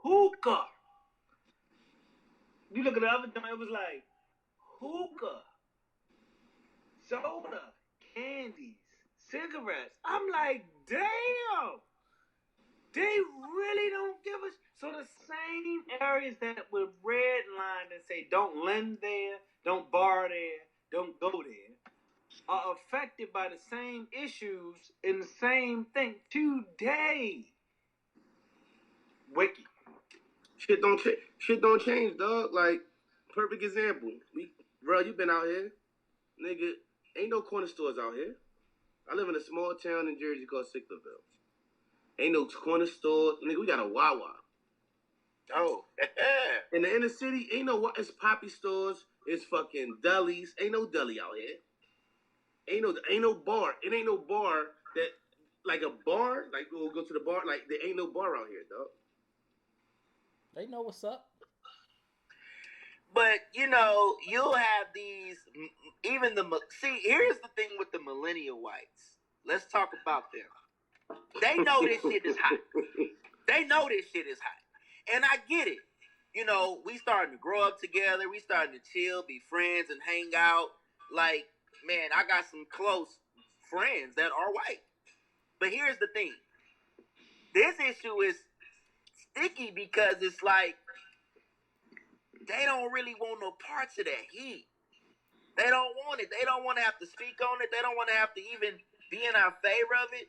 hookah. You look at the other time, it was like hookah, soda, candies, cigarettes. I'm like, damn. They really don't give us. So the same areas that were redlined and say don't lend there, don't borrow there, don't go there, are affected by the same issues and the same thing today. Wiki. Shit don't change, dog. Like, perfect example. Bro, you been out here, nigga. Ain't no corner stores out here. I live in a small town in Jersey called Sicklerville. Ain't no corner store, nigga. We got a Wawa. Oh, in the inner city, ain't no. It's poppy stores. It's fucking delis. Ain't no deli out here. Ain't no bar. It ain't no bar that like a bar. Like we'll go to the bar. Like there ain't no bar out here, dog. They know what's up. but you know, you'll have these. Even see, here's the thing with the millennial whites. Let's talk about them. They know this shit is hot. They know this shit is hot, and I get it. You know, we starting to grow up together. We starting to chill, be friends, and hang out. Like, man, I got some close friends that are white. But here's the thing. This issue is sticky because it's like they don't really want no parts of that heat. They don't want it. They don't want to have to speak on it. They don't want to have to even be in our favor of it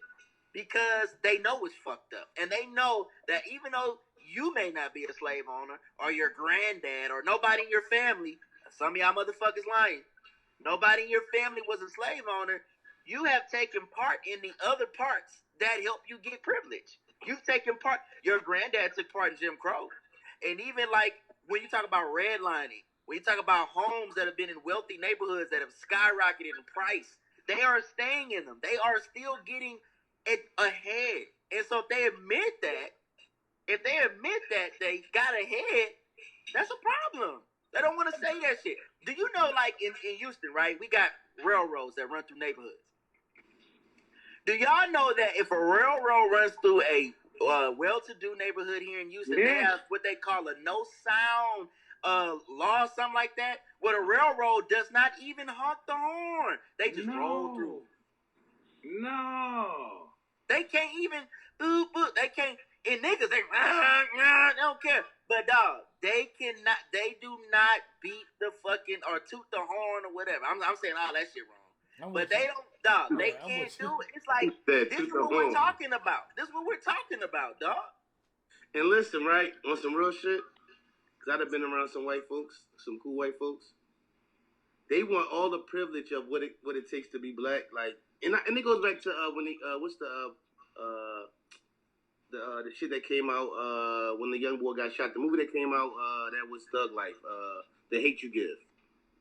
because they know it's fucked up. And they know that even though you may not be a slave owner or your granddad or nobody in your family, some of y'all motherfuckers lying, nobody in your family was a slave owner, you have taken part in the other parts that help you get privilege. You've taken part. Your granddad took part in Jim Crow. And even like when you talk about redlining, when you talk about homes that have been in wealthy neighborhoods that have skyrocketed in price, they are staying in them. They are still getting it ahead. And so if they admit that they got ahead, that's a problem. They don't want to say that shit. Do you know, like in Houston, right? We got railroads that run through neighborhoods. Do y'all know that if a railroad runs through a well-to-do neighborhood here in Houston, they have what they call a no-sound law, something like that, where the railroad does not even honk the horn. They just roll through. No. They can't even, they can't, and niggas, they don't care. But dog, they do not beat the fucking, or toot the horn or whatever. I'm saying all that shit wrong. But they don't, dog, they can't do it. It's like, this is what we're talking about. This is what we're talking about, dog. And listen, right, on some real shit, because I've been around some white folks, some cool white folks. They want all the privilege of what it takes to be black. Like, and it goes back to when they what's the shit that came out when the young boy got shot. The movie that came out that was Thug Life. The Hate You Give.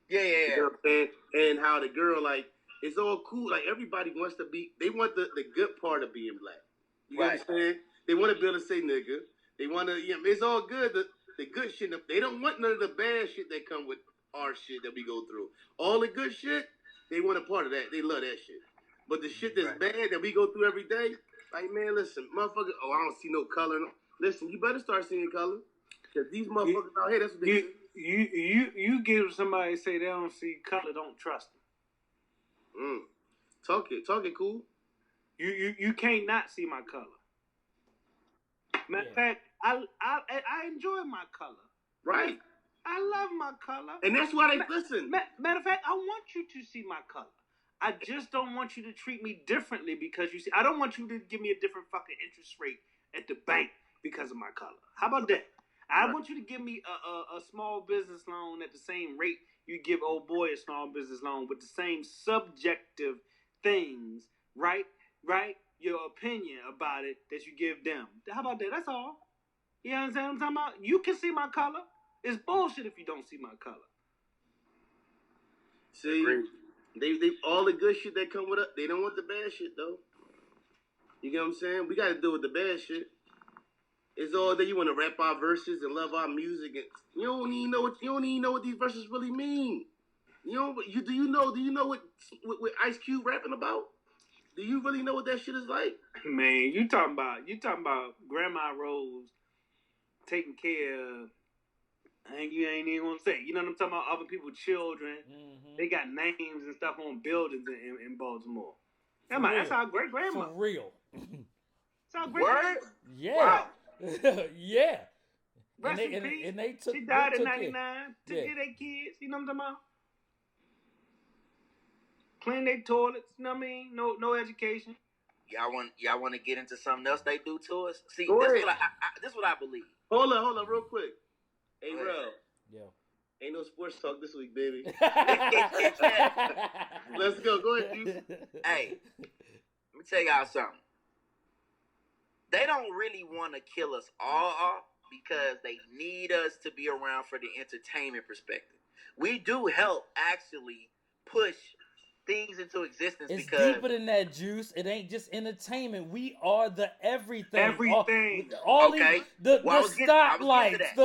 Yeah. You know what I'm saying? And how the girl, like, it's all cool. Like, everybody wants to be. They want the good part of being black. You know what I'm saying? They want to be able to say nigga. They want to. Yeah, it's all good. The good shit. They don't want none of the bad shit that come with our shit that we go through. All the good shit, they want a part of that. They love that shit. But the shit that's bad that we go through every day, like, man, listen, motherfucker, I don't see no color. Listen, you better start seeing color. Because these motherfuckers out here, that's what they do. You give somebody say they don't see color, don't trust them. Talk it cool. You can't not see my color. Matter of fact, I enjoy my color. Right. I love my color. And that's why they listen. Matter of fact, I want you to see my color. I just don't want you to treat me differently because you see, I don't want you to give me a different fucking interest rate at the bank because of my color. How about that? I want you to give me a small business loan at the same rate you give old boy a small business loan with the same subjective things, right? Right? Your opinion about it that you give them. How about that? That's all. You understand what I'm talking about? You can see my color. It's bullshit if you don't see my color. See, they all the good shit that come with it. They don't want the bad shit though. You get what I'm saying? We got to deal with the bad shit. It's all that you want to rap our verses and love our music, and you don't even know what these verses really mean. Do you know what Ice Cube rapping about? Do you really know what that shit is like? Man, you talking about Grandma Rose taking care of. You ain't even gonna say. You know what I'm talking about? Other people's children. Mm-hmm. They got names and stuff on buildings in Baltimore. That's our great grandma. For real. That's our great grandma. Yeah. Wow. Yeah. Rest in peace. And they took. She died in 99. Took care of their kids. You know what I'm talking about? Clean their toilets. You know what I mean? No education. Y'all want to get into something else they do to us? See, this is what I believe. Hold on, real quick. Hey, bro. Yo. Ain't no sports talk this week, baby. Let's go. Go ahead, Juice. Hey, let me tell y'all something. They don't really want to kill us all off because they need us to be around for the entertainment perspective. We do help actually push things into existence. It's because deeper than that, Juice. It ain't just entertainment. We are the everything. Everything. All the stoplights,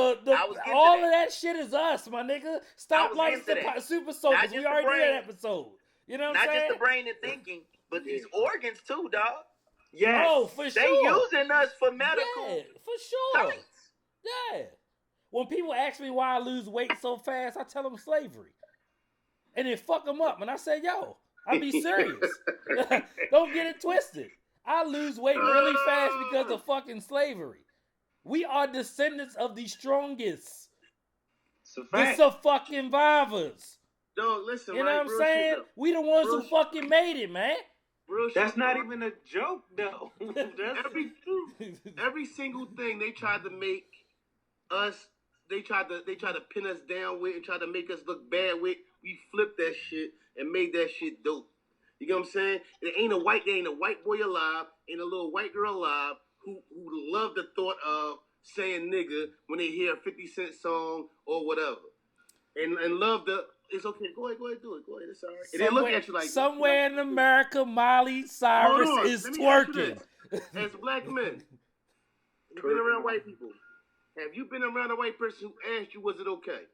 all of that shit is us, my nigga. Stoplights, the super soakers. We already did that episode. You know what I'm saying? Not just the brain and thinking, but these organs too, dog. Yes. Oh, for sure. They using us for medical. Yeah, for sure. Sites. Yeah. When people ask me why I lose weight so fast, I tell them slavery. And it fuck them up. And I say, yo, I be serious. Don't get it twisted. I lose weight really fast because of fucking slavery. We are descendants of the strongest. The fucking survivors. No, listen, you know what I'm saying? We the ones who fucking made it, man. That's not even a joke, though. Every single thing they tried to make us, they tried to pin us down with and try to make us look bad with. We flipped that shit and made that shit dope. You get what I'm saying? There ain't a white boy alive, ain't a little white girl alive who love the thought of saying nigga when they hear a 50 Cent song or whatever. And love the, it's okay, go ahead, do it. Go ahead, it's all right. And they look at you like, somewhere in America, Miley Cyrus is twerking. As black men, you've been around white people. Have you been around a white person who asked you, was it okay?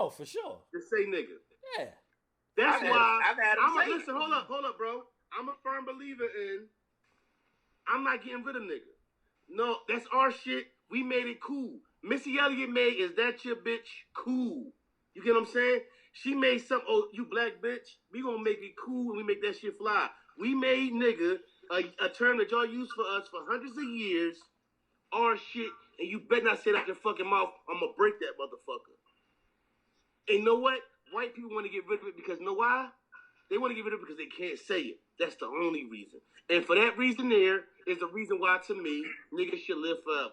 Oh, for sure. To say nigga. Yeah. That's why. I've had them say listen, hold up, bro. I'm a firm believer in, I'm not getting rid of nigga. No, that's our shit. We made it cool. Missy Elliott made Is That Your Bitch cool. You get what I'm saying? She made you black bitch, we gonna make it cool and we make that shit fly. We made nigga a term that y'all used for us for hundreds of years, our shit, and you better not say that out your fucking mouth. I'm gonna break that motherfucker. And you know what? White people want to get rid of it because you know why? They want to get rid of it because they can't say it. That's the only reason. And for that reason there is the reason why, to me, niggas should live forever.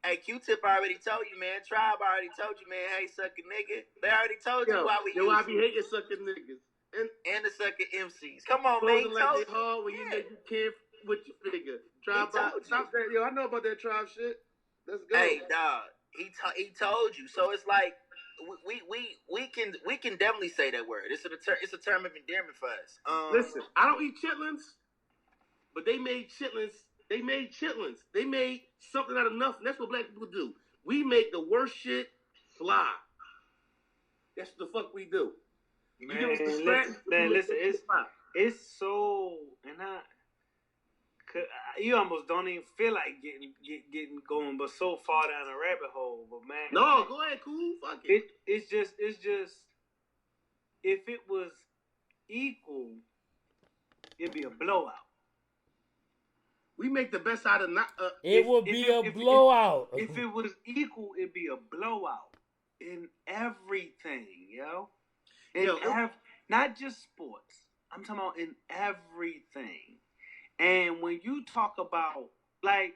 Hey, Q-Tip already told you, man. Tribe already told you, man. Hey, sucker nigga. They already told you why we use I be hating sucking niggas. And the sucker MCs. Come on, man. Like they hard when you make you can't with your figure. Tribe, stop that. Yo, I know about that tribe shit. Let's go. Hey, dog. He told you. So it's like, we can definitely say that word. It's a term of endearment for us. Listen, I don't eat chitlins, but they made chitlins. They made something out of nothing. That's what black people do. We make the worst shit fly. That's what the fuck we do. Man, listen, it's so, and you almost don't even feel like getting going, but so far down a rabbit hole. But man, no, go ahead, cool, fuck it. It's just, if it was equal, it'd be a blowout. We make the best out of not. It would be a blowout. If it was equal, it'd be a blowout in everything, yo. Not just sports. I'm talking about in everything. And when you talk about, like,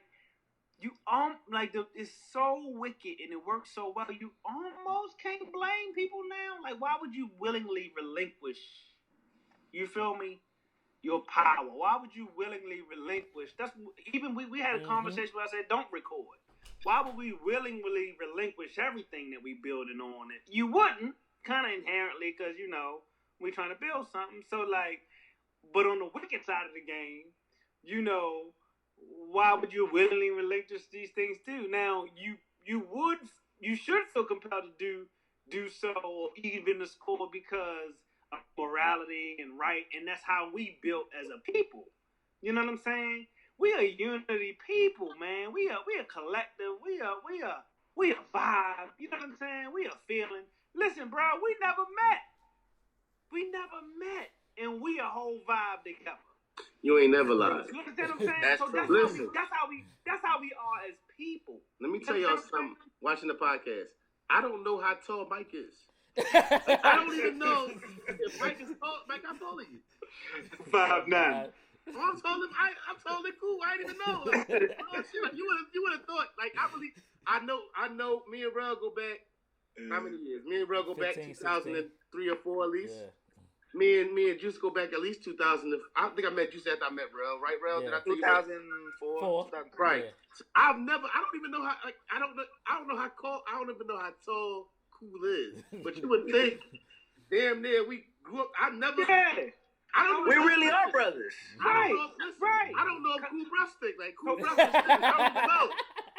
it's so wicked and it works so well. You almost can't blame people now. Like, why would you willingly relinquish? You feel me? Your power. Why would you willingly relinquish? That's even we had a conversation where I said don't record. Why would we willingly relinquish everything that we building on it? You wouldn't, kind of inherently, because we trying to build something. So like, but on the wicked side of the game, why would you willingly relinquish these things too? Now you should feel compelled to do so, or even the score because of morality and right, and that's how we built as a people. You know what I'm saying? We are unity people, man. We are collective. We are vibe. You know what I'm saying? We are feeling. Listen, bro, we never met, and we a whole vibe together. You ain't never lied. You understand what I'm saying? That's so true. that's how we are as people. Let me tell y'all something. Watching the podcast, I don't know how tall Mike is. I don't even know if Mike is tall. Mike, how tall are you? 5'9". I'm totally cool. I didn't even know. Like, you would have thought. Like, I know. Me and Rel go back. How many years? Me and Rel go 15, back 2003 or 4 at least. Yeah. Me and Juice go back at least 2000. I think I met Juice after I met Rel, right? Rel, Yeah. did I think 2004. right? Yeah. So I don't even know how. Like, I don't know how tall. I don't even know how tall Cool is. But you would think, damn near we grew up. Yeah. We really are brothers. Right. I don't know if Cool Brush stick. Like, Cool Brush stick. I don't even know.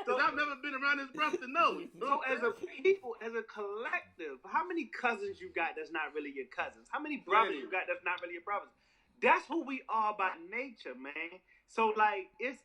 Because I've never been around his brush to know. So as a people, as a collective, how many cousins you got that's not really your cousins? How many brothers you got that's not really your brothers? That's who we are by nature, man. So like it's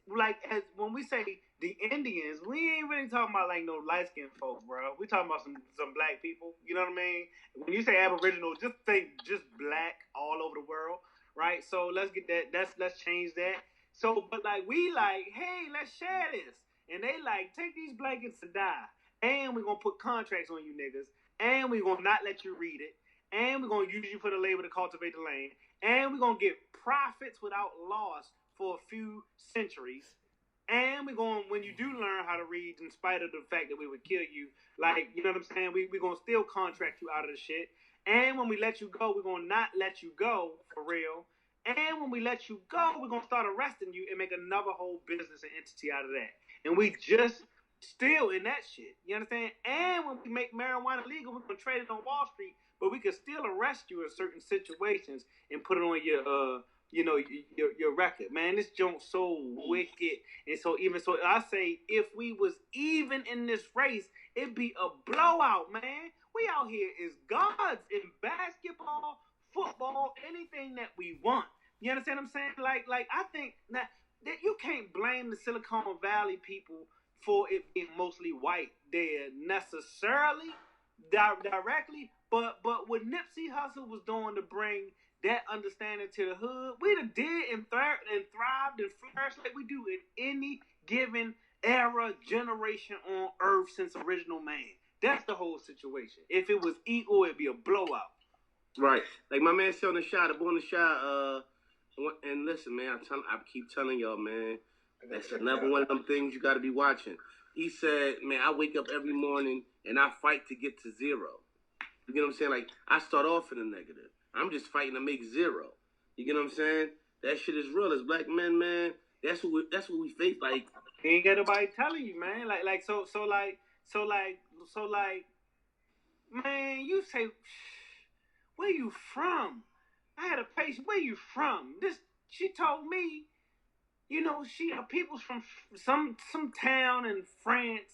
like as when we say the Indians, we ain't really talking about like no light skinned folks, bro. We talking about some black people. You know what I mean? When you say Aboriginal, just think just black all over the world, right? So let's get that. Let's change that. So, but like we like, hey, let's share this, and they like take these blankets and die, and we're gonna put contracts on you niggas, and we're gonna not let you read it, and we're gonna use you for the labor to cultivate the land, and we're gonna get profits without loss for a few centuries. And we're going, when you do learn how to read, in spite of the fact that we would kill you, like, you know what I'm saying? We're going to still contract you out of the shit. And when we let you go, we're going to not let you go for real. And when we let you go, we're going to start arresting you and make another whole business and entity out of that. And we just still in that shit. You understand? And when we make marijuana legal, we're going to trade it on Wall Street, but we can still arrest you in certain situations and put it on your, your record, man. This joint so wicked, and so I say if we was even in this race, it'd be a blowout, man. We out here is gods in basketball, football, anything that we want. You understand what I'm saying? Like I think that you can't blame the Silicon Valley people for it being mostly white there necessarily, directly, but what Nipsey Hussle was doing to bring that understanding to the hood, we done did and thrived and flourished like we do in any given era, generation on earth since original man. That's the whole situation. If it was equal, it'd be a blowout. Right. Like my man Sheldon Shaw, the Born to Shy, and listen, man, I keep telling y'all, man, that's another one of them things you got to be watching. He said, man, I wake up every morning and I fight to get to zero. You get what I'm saying? Like, I start off in the negative. I'm just fighting to make zero. You get what I'm saying? That shit is real. As black men, man, that's what we face. Like, ain't got nobody telling you, man. Man, you say, where you from? I had a patient. Where you from? She told me, people's from some town in France,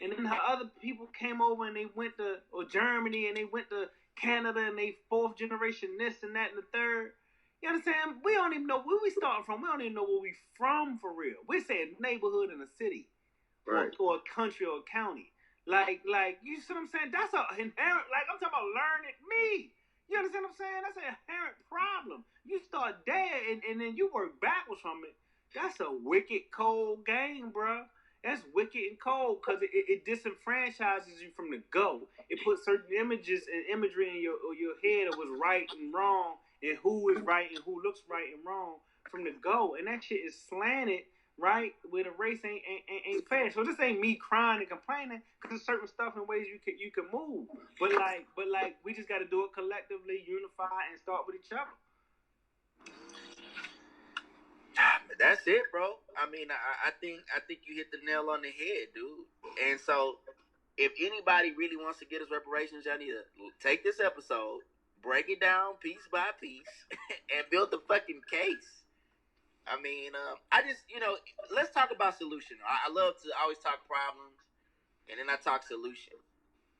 and then her other people came over and they went to Germany and they went to Canada and they fourth generation this and that and the third. You understand? We don't even know where we starting from. We don't even know where we from for real. We're saying neighborhood in a city, right, or a country or a county. Like you see what I'm saying? That's an inherent. Like I'm talking about learning me. You understand what I'm saying? That's an inherent problem. You start there and then you work backwards from it. That's a wicked cold game, bro. That's wicked and cold because it disenfranchises you from the go. It puts certain images and imagery in your head of what's right and wrong and who is right and who looks right and wrong from the go. And that shit is slanted right? Where the race ain't fair. So this ain't me crying and complaining, because there's certain stuff and ways you can move. But we just got to do it collectively, unify, and start with each other. That's it, bro. I mean, I think you hit the nail on the head, dude. And so, if anybody really wants to get us reparations, y'all need to take this episode, break it down piece by piece, and build the fucking case. I mean, I just, let's talk about solution. I love to always talk problems, and then I talk solution.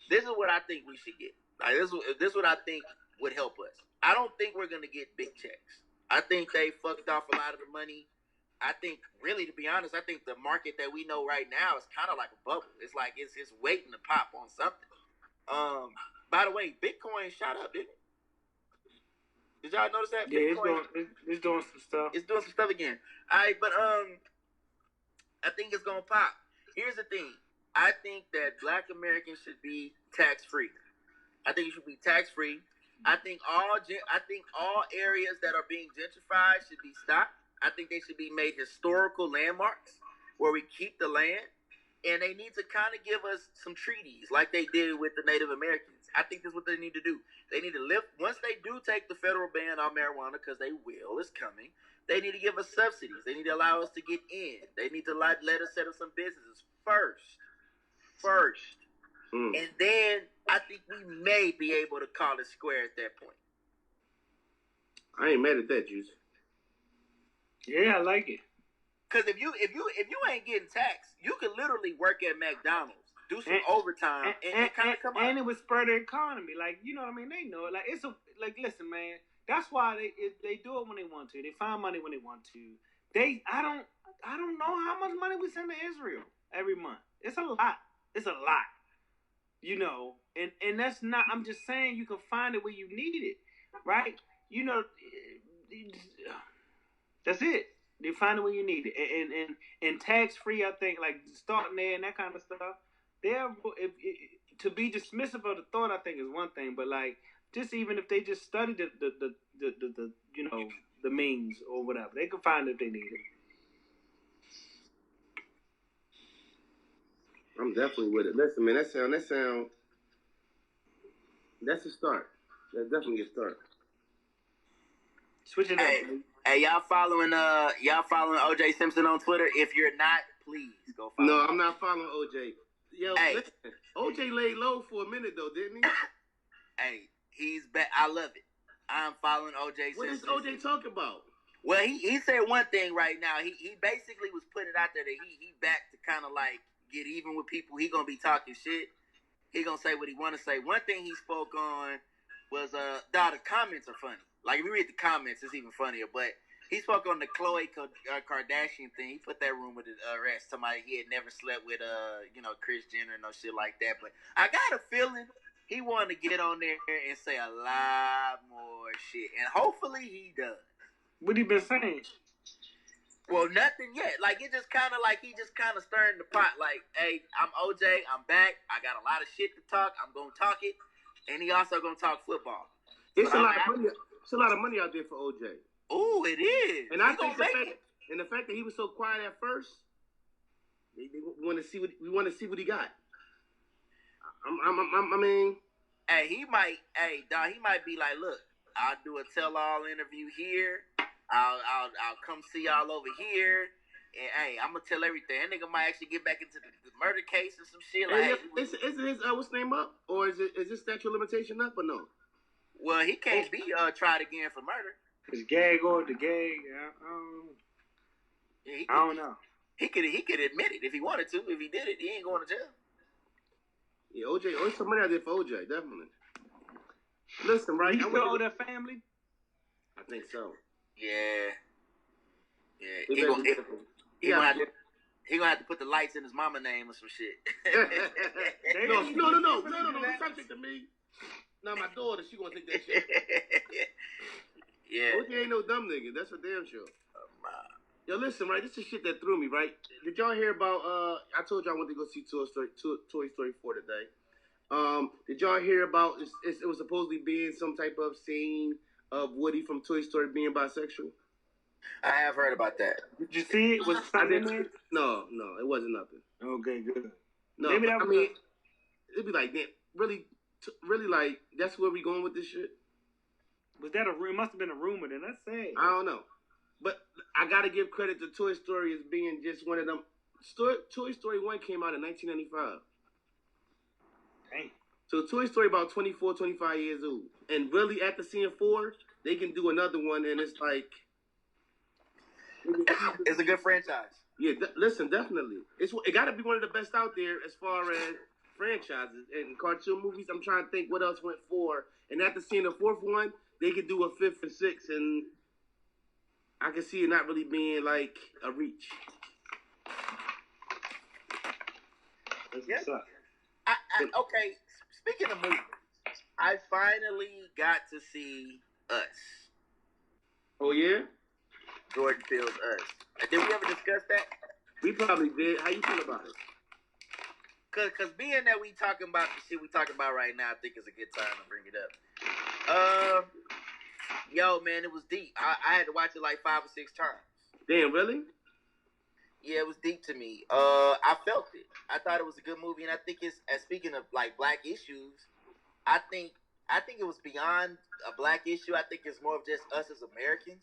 This is what I think we should get. Like, this is what I think would help us. I don't think we're gonna get big checks. I think they fucked off a lot of the money. I think, really, to be honest, I think the market that we know right now is kind of like a bubble. It's like it's waiting to pop on something. By the way, Bitcoin shot up, didn't it? Did y'all notice that? Yeah, Bitcoin, it's doing some stuff. It's doing some stuff again. All right, but I think it's gonna pop. Here's the thing. I think that Black Americans should be tax free. I think it should be tax free. I think all areas that are being gentrified should be stopped. I think they should be made historical landmarks where we keep the land, and they need to kind of give us some treaties like they did with the Native Americans. I think that's what they need to do. They need to lift, once they do take the federal ban on marijuana, because they will, it's coming, they need to give us subsidies. They need to allow us to get in. They need to let us set up some businesses first. And then I think we may be able to call it square at that point. I ain't mad at that, Juice. Yeah, I like it. Cause if you ain't getting taxed, you could literally work at McDonald's, do some overtime, and kind of come out. And it would spur the economy. Like, you know what I mean? They know it. Like, listen, man. That's why they do it when they want to. They find money when they want to. I don't know how much money we send to Israel every month. It's a lot. It's a lot. And that's not, I'm just saying you can find it where you need it, right? That's it. You find it where you need it. And tax free, I think, like starting there and that kind of stuff. To be dismissive of the thought, I think, is one thing, but like, just even if they just study the means or whatever, they can find it if they need it. I'm definitely with it. Listen, man, that sound. That's a start. That's definitely a start. Switching up. Hey, y'all following OJ Simpson on Twitter? If you're not, please go follow. No, I'm not following OJ. Yo, listen, OJ laid low for a minute though, didn't he? Hey, he's back. I love it. I'm following OJ Simpson. What is OJ talking about? Well, he said one thing right now. He basically was putting it out there that he back to kind of like get even with people. He gonna be talking shit. He gonna say what he want to say. One thing he spoke on was the comments are funny. Like, if you read the comments, it's even funnier. But he spoke on the Khloe Kardashian thing. He put that rumor to rest. Somebody he had never slept with Kris Jenner and no shit like that. But I got a feeling he wanted to get on there and say a lot more shit, and hopefully he does. What he been saying? Well, nothing yet. Like, it just kind of like he just kind of stirring the pot. Like, hey, I'm OJ. I'm back. I got a lot of shit to talk. I'm gonna talk it, and he also gonna talk football. It's a lot of money. It's a lot of money out there for OJ. Oh, it is. And I think the fact that he was so quiet at first, we want to see what he got. I mean, hey, he might be like, look, I'll do a tell-all interview here. I'll come see y'all over here. And hey, I'm gonna tell everything. That nigga might actually get back into the murder case or some shit. Like, is his what's name up, or is his statute of limitation up, or no? Well, he can't be tried again for murder. His gag or the gag? I don't know. He could admit it if he wanted to. If he did it, he ain't going to jail. Yeah, OJ, there's some money out there for OJ, definitely. Listen, right? You still owe that family? I think so. Yeah. He gonna have to put the lights in his mama name or some shit. No. Subject to me. Now my daughter, she gonna take that shit. Yeah. OJ ain't no dumb nigga. That's for damn sure. Yo, listen, right? This is shit that threw me, right? Did y'all hear about? I told y'all I went to go see Toy Story 4 today. Did y'all hear about? It was supposedly being some type of scene of Woody from Toy Story being bisexual. I have heard about that. Did you see it? Was it something in there? No, it wasn't nothing. Okay, good. No, Maybe that I was mean, it'd be like, damn, really, like, that's where we going with this shit? Was that it must have been a rumor then. That's sad. I don't know. But I got to give credit to Toy Story as being just one of them. Toy Story 1 came out in 1995. Dang. So Toy Story about 24, 25 years old. And really, after seeing 4, they can do another one, and it's like... It's a good franchise. Yeah, listen, definitely. It got to be one of the best out there as far as franchises and cartoon movies. I'm trying to think what else went 4. And after seeing the 4th one, they could do a 5th and 6th, and I can see it not really being like a reach. That's Yeah. what's up. Okay, speaking of movies, I finally got to see Us. Oh, yeah? Jordan Peele's Us. Did we ever discuss that? We probably did. How you feel about it? Cause being that we talking about the shit we talking about right now, I think it's a good time to bring it up. Yo, man, it was deep. I had to watch it like 5 or 6 times. Damn, really? Yeah, it was deep to me. I felt it. I thought it was a good movie, and I think it's. And speaking of like black issues, I think it was beyond a black issue. I think it's more of just us as Americans.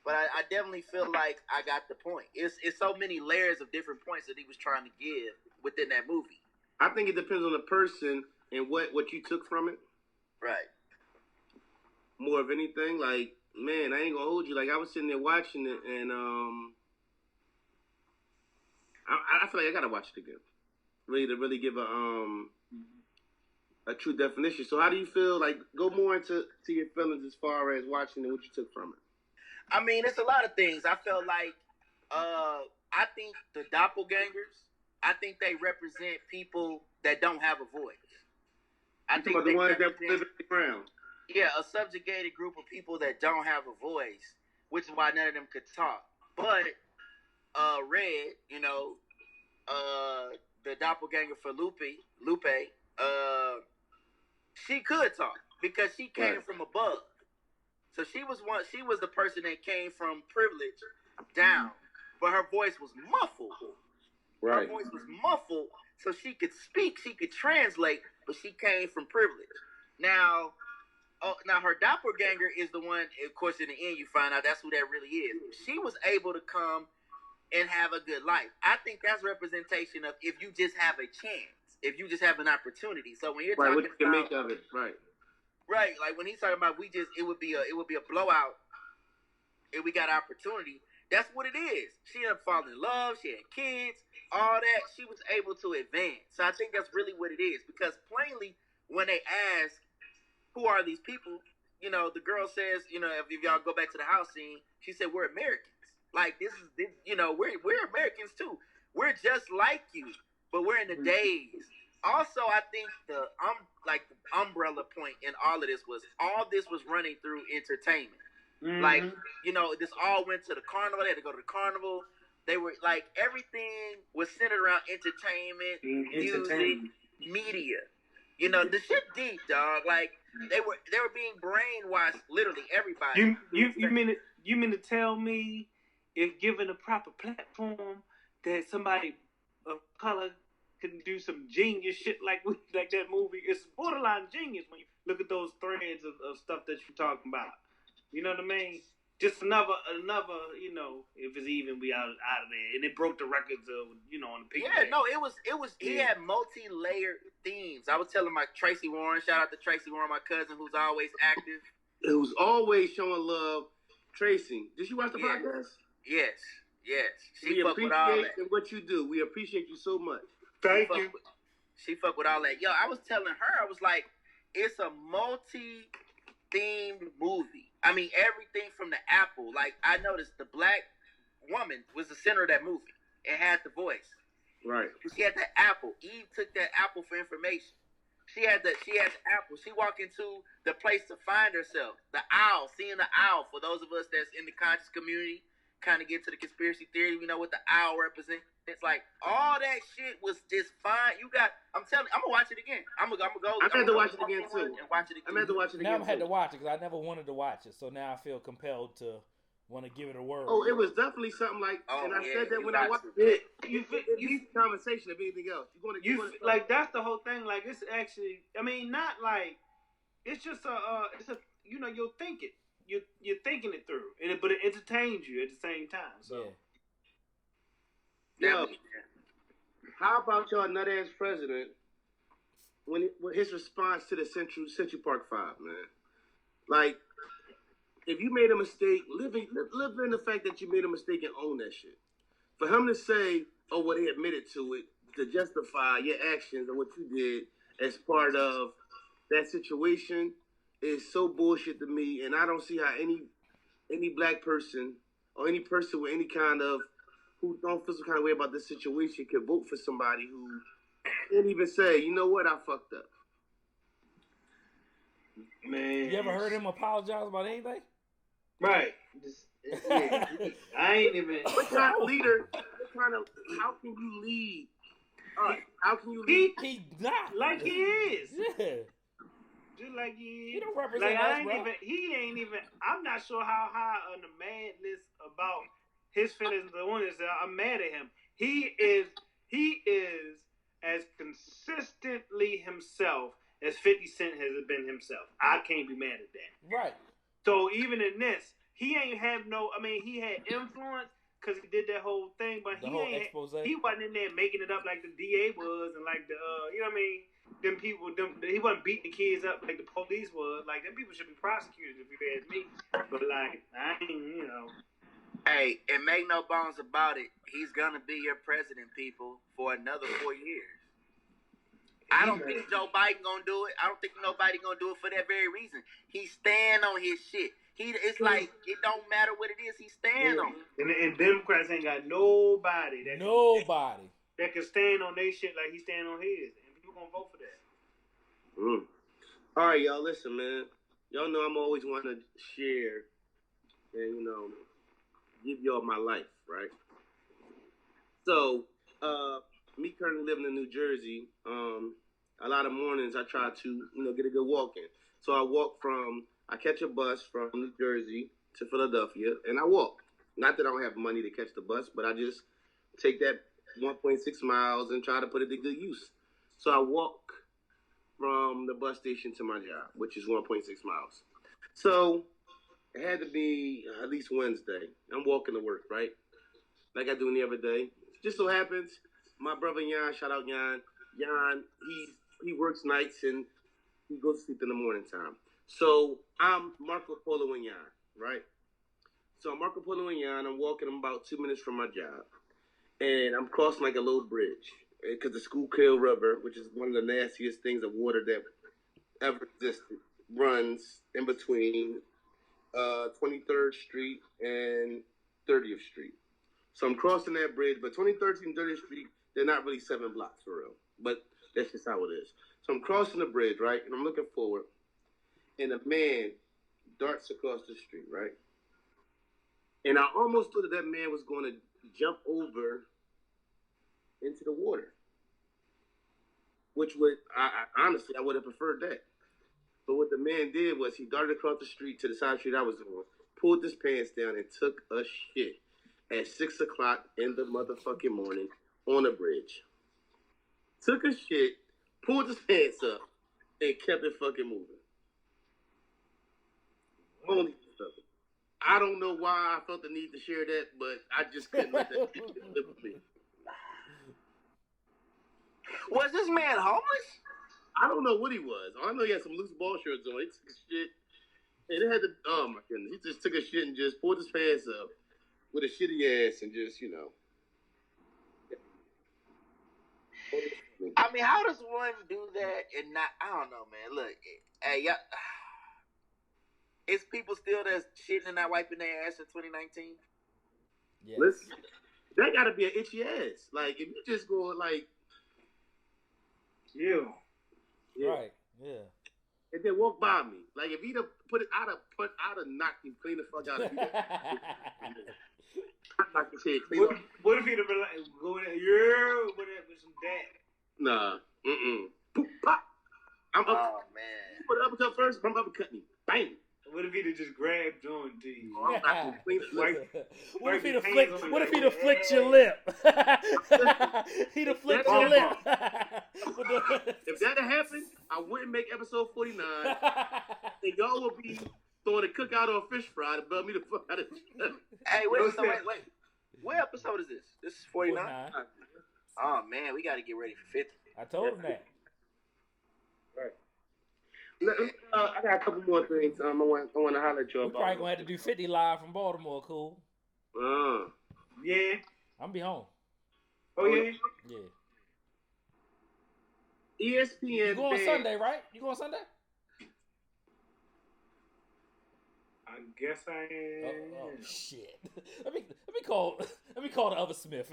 But I definitely feel like I got the point. It's so many layers of different points that he was trying to give within that movie. I think it depends on the person and what you took from it. Right. More of anything. Like, man, I ain't gonna hold you. Like, I was sitting there watching it, and I feel like I gotta watch it again. Really give a true definition. So how do you feel? Like, go more into your feelings as far as watching it, what you took from it. I mean, it's a lot of things. I felt like, I think the doppelgangers, I think they represent people that don't have a voice. I think the ones that live in the ground. Yeah, a subjugated group of people that don't have a voice, which is why none of them could talk. But Red, the doppelganger for Lupe, she could talk because she came from above. So she was the person that came from privilege down, but her voice was muffled. Right. Her voice was muffled, so she could speak, she could translate, but she came from privilege. Now her doppelganger is the one. Of course, in the end, you find out that's who that really is. She was able to come and have a good life. I think that's representation of if you just have a chance, if you just have an opportunity. So when you're talking what you can about, make of it, right? Right, like when he's talking about it would be a blowout if we got opportunity. That's what it is. She ended up falling in love. She had kids, all that. She was able to advance. So I think that's really what it is. Because plainly, when they ask, who are these people? The girl says, if y'all go back to the house scene, she said, we're Americans. Like, we're Americans too. We're just like you, but we're in the days. Also, I think the umbrella point in all of this was running through entertainment. Mm-hmm. Like, this all went to the carnival. They had to go to the carnival. They were like, everything was centered around entertainment, music, media. The shit deep, dog. Like, they were being brainwashed. Literally everybody. You mean to tell me, if given a proper platform, that somebody of color can do some genius shit like that movie? It's borderline genius when you look at those threads of stuff that you're talking about. You know what I mean? Just another, if it's even, we out of there. And it broke the records of, on the people. Yeah, no, it was. He had multi-layered themes. I was telling my Tracy Warren, shout out to Tracy Warren, my cousin, who's always active. Who's always showing love. Tracy, did you watch the podcast? Yes. We appreciate what you do. We appreciate you so much. Thank you. She fuck with all that. Yo, I was telling her, I was like, it's a multi-themed movie. I mean, everything from the apple. Like, I noticed the black woman was the center of that movie. It had the voice. Right. She had the apple. Eve took that apple for information. She had the apple. She walked into the place to find herself. The owl, seeing the owl. For those of us that's in the conscious community, kind of get to the conspiracy theory, we know what the owl represents. It's like all that shit was just fine. I'm telling you, I'm gonna watch it again. I'm gonna go. I'm gonna watch it again too. And watch it again. I'm gonna watch it again. Now I had to watch it because I never wanted to watch it, so now I feel compelled to want to give it a word. Oh, it was definitely something like, and I said that when I watched it. You conversation of anything else. Like that's the whole thing. Like it's actually, I mean, not like it's just it's a you're thinking, you're thinking it through, but it entertains you at the same time. So yeah. How about y'all nut ass president when his response to the Central Park 5, man? Like, if you made a mistake, live in the fact that you made a mistake and own that shit. For him to say, oh, well, they admitted to it, to justify your actions and what you did as part of that situation is so bullshit to me. And I don't see how any black person or any person with any kind of, who don't feel some kind of way about this situation can vote for somebody who can't even say, you know what, I fucked up. Man. You ever heard him apologize about anything? Right. I ain't even. What kind of leader? How can you lead? How can you lead? He's not. Like he is. Yeah. Just like he is. He don't represent us, bro. He ain't even. I'm not sure how high on the mad list about his feelings the one is. I'm mad at him. He is as consistently himself as 50 Cent has been himself. I can't be mad at that. Right. So even in this, he ain't have no. I mean, he had influence because he did that whole thing, but he wasn't in there making it up like the DA was, and like the you know what I mean. Them people, he wasn't beating the kids up like the police was. Like them people should be prosecuted if you ask me. But like I ain't, Hey, and make no bones about it, he's gonna be your president, people, for another 4 years. I don't think Joe Biden gonna do it. I don't think nobody gonna do it for that very reason. He stand on his shit. It's like it don't matter what it is. He stand on it. And Democrats ain't got nobody that can stand on their shit like he stand on his, and people gonna vote for that. All right, y'all. Listen, man. Y'all know I'm always wanting to share and give y'all my life, right? So, me currently living in New Jersey, a lot of mornings I try to, get a good walk in. So I catch a bus from New Jersey to Philadelphia, and I walk. Not that I don't have money to catch the bus, but I just take that 1.6 miles and try to put it to good use. So I walk from the bus station to my job, which is 1.6 miles. So it had to be at least Wednesday. I'm walking to work, right? Like I do any other day. Just so happens, my brother Jan, shout out Jan. Jan, he works nights and he goes to sleep in the morning time. So I'm Marco Polo and Jan, right? So I'm Marco Polo and Jan. I'm walking about 2 minutes from my job. And I'm crossing like a little bridge. Because the Schuylkill River, which is one of the nastiest things of water that ever existed, runs in between 23rd Street and 30th Street. So I'm crossing that bridge, but 23rd and 30th Street, they're not really 7 blocks for real. But that's just how it is. So I'm crossing the bridge, right? And I'm looking forward. And a man darts across the street, right? And I almost thought that man was going to jump over into the water. Which honestly, I would have preferred that. But what the man did was he darted across the street to the side of the street I was on, pulled his pants down, and took a shit at 6 o'clock in the motherfucking morning on a bridge. Took a shit, pulled his pants up, and kept it fucking moving. Only stuff. I don't know why I felt the need to share that, but I just couldn't let that live with me. Was this man homeless? I don't know what he was. All I know he had some loose ball shirts on. He took a shit. And it had to, oh my goodness. He just took a shit and just pulled his pants up with a shitty ass and just, I mean, how does one do that and not, I don't know, man. Look, hey, y'all, is people still that's shitting and not wiping their ass in 2019? Yes. Listen, that gotta be an itchy ass. Like, if you just go, like, yeah. Right, yeah. And then walk by me. Like, if he'd have put it, I'd have knocked him clean the fuck out of him. I'd knock his head clean off. What if he'd have been like, go in there, with some dad? Nah. Poop, pop. I'm up. Oh, man. Put the uppercut first, I'm uppercutting him. Bang. What if he'd just grabbed on to you? Oh, I'm not complete. Listen, What if he'd have Wipe your flicked? hands on What if it. he'd have flicked your lip? He'd have flicked your lip. if that had happened, I wouldn't make episode 49. And y'all would be throwing a cookout on fish fry to bug me the fuck out of Hey, wait. What episode is this? This is 49? 49. Oh, man, we got to get ready for 50. I told him that. I got a couple more things I want to holler at you We about. probably gonna have to do 50 live from Baltimore. Cool. Yeah. I'm be home. Oh, yeah? Yeah. ESPN. You go on Sunday, right? You go on Sunday? I guess I am. Oh shit. Let me call the other Smith.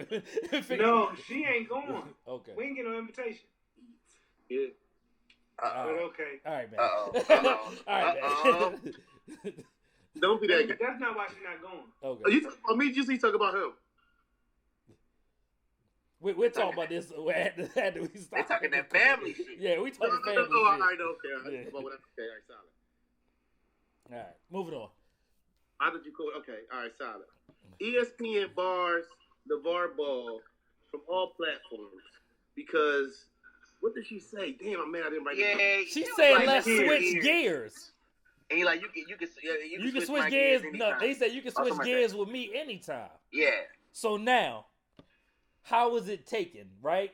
No, she ain't going. Okay. We ain't get no invitation. Yeah. But okay. All right, man. Uh-oh. All right, man. Don't be that guy. That's not why she's not going. Are Okay. you talking about me? Just talk about him. We're talking about this after we start. They talking that family shit. Yeah, we talking family shit. All right, okay. Yeah. Okay, all right, solid. All right, moving on. I thought you called. Okay, all right, solid. ESPN bars the VAR ball from all platforms because what did she say? Damn, I'm mad I didn't write it. Yeah, She it was said like let's here, switch here. gears. And like you can Switch my gears. No, anytime. they said you can Or switch something like gears with me anytime. Yeah. So now, how was it taken, right?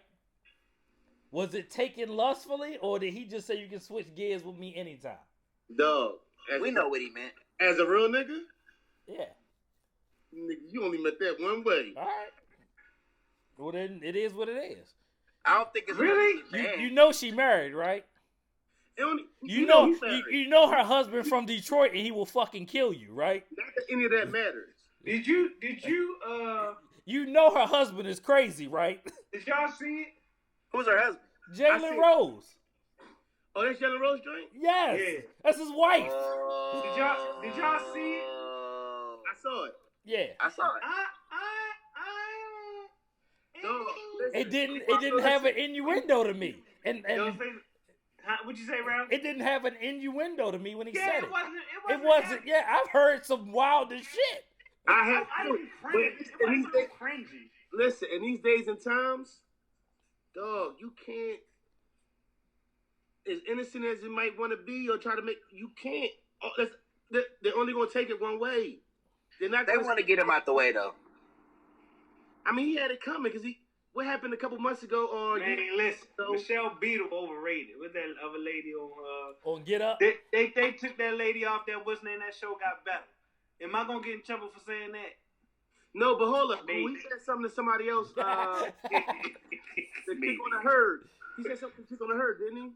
Was it taken lustfully, or did he just say you can switch gears with me anytime? Dog. We know what he meant. As a real nigga, Yeah. nigga, you only met that one way. All right. Well, then it is what it is. I don't think it's Really? You know she married, right? You know he's married. you know her husband from Detroit, and he will fucking kill you, right? Not that any of that matters. Did you You know her husband is crazy, right? did y'all see it? Who's her husband? Jalen Rose. Oh, that's Jalen Rose joint? Yes. Yeah. That's his wife. Did y'all see it? I saw it. Yeah. I saw it. No, listen. It didn't have an innuendo to me. And What'd you say, Ralph? it didn't have an innuendo to me when he Yeah, said it wasn't. It wasn't. Yeah, I've heard some wildest shit. I have I to. didn't cringe. It wasn't so cringy. Listen, in these days and times, dog, you can't. As innocent as it might want to be, or try to make, you can't. Oh, they're only gonna take it one way. They're not. They want to get him out the way though. I mean, he had it coming because what happened a couple months ago on. Man, listen, So- Michelle Beadle overrated. What's that other lady on? On Get Up. They took that lady off that what's name that show got better. Am I gonna get in trouble for saying that? No, but hold up. Maybe. When he said something to somebody else, the chick on the herd. He said something to the chick on the herd, didn't he?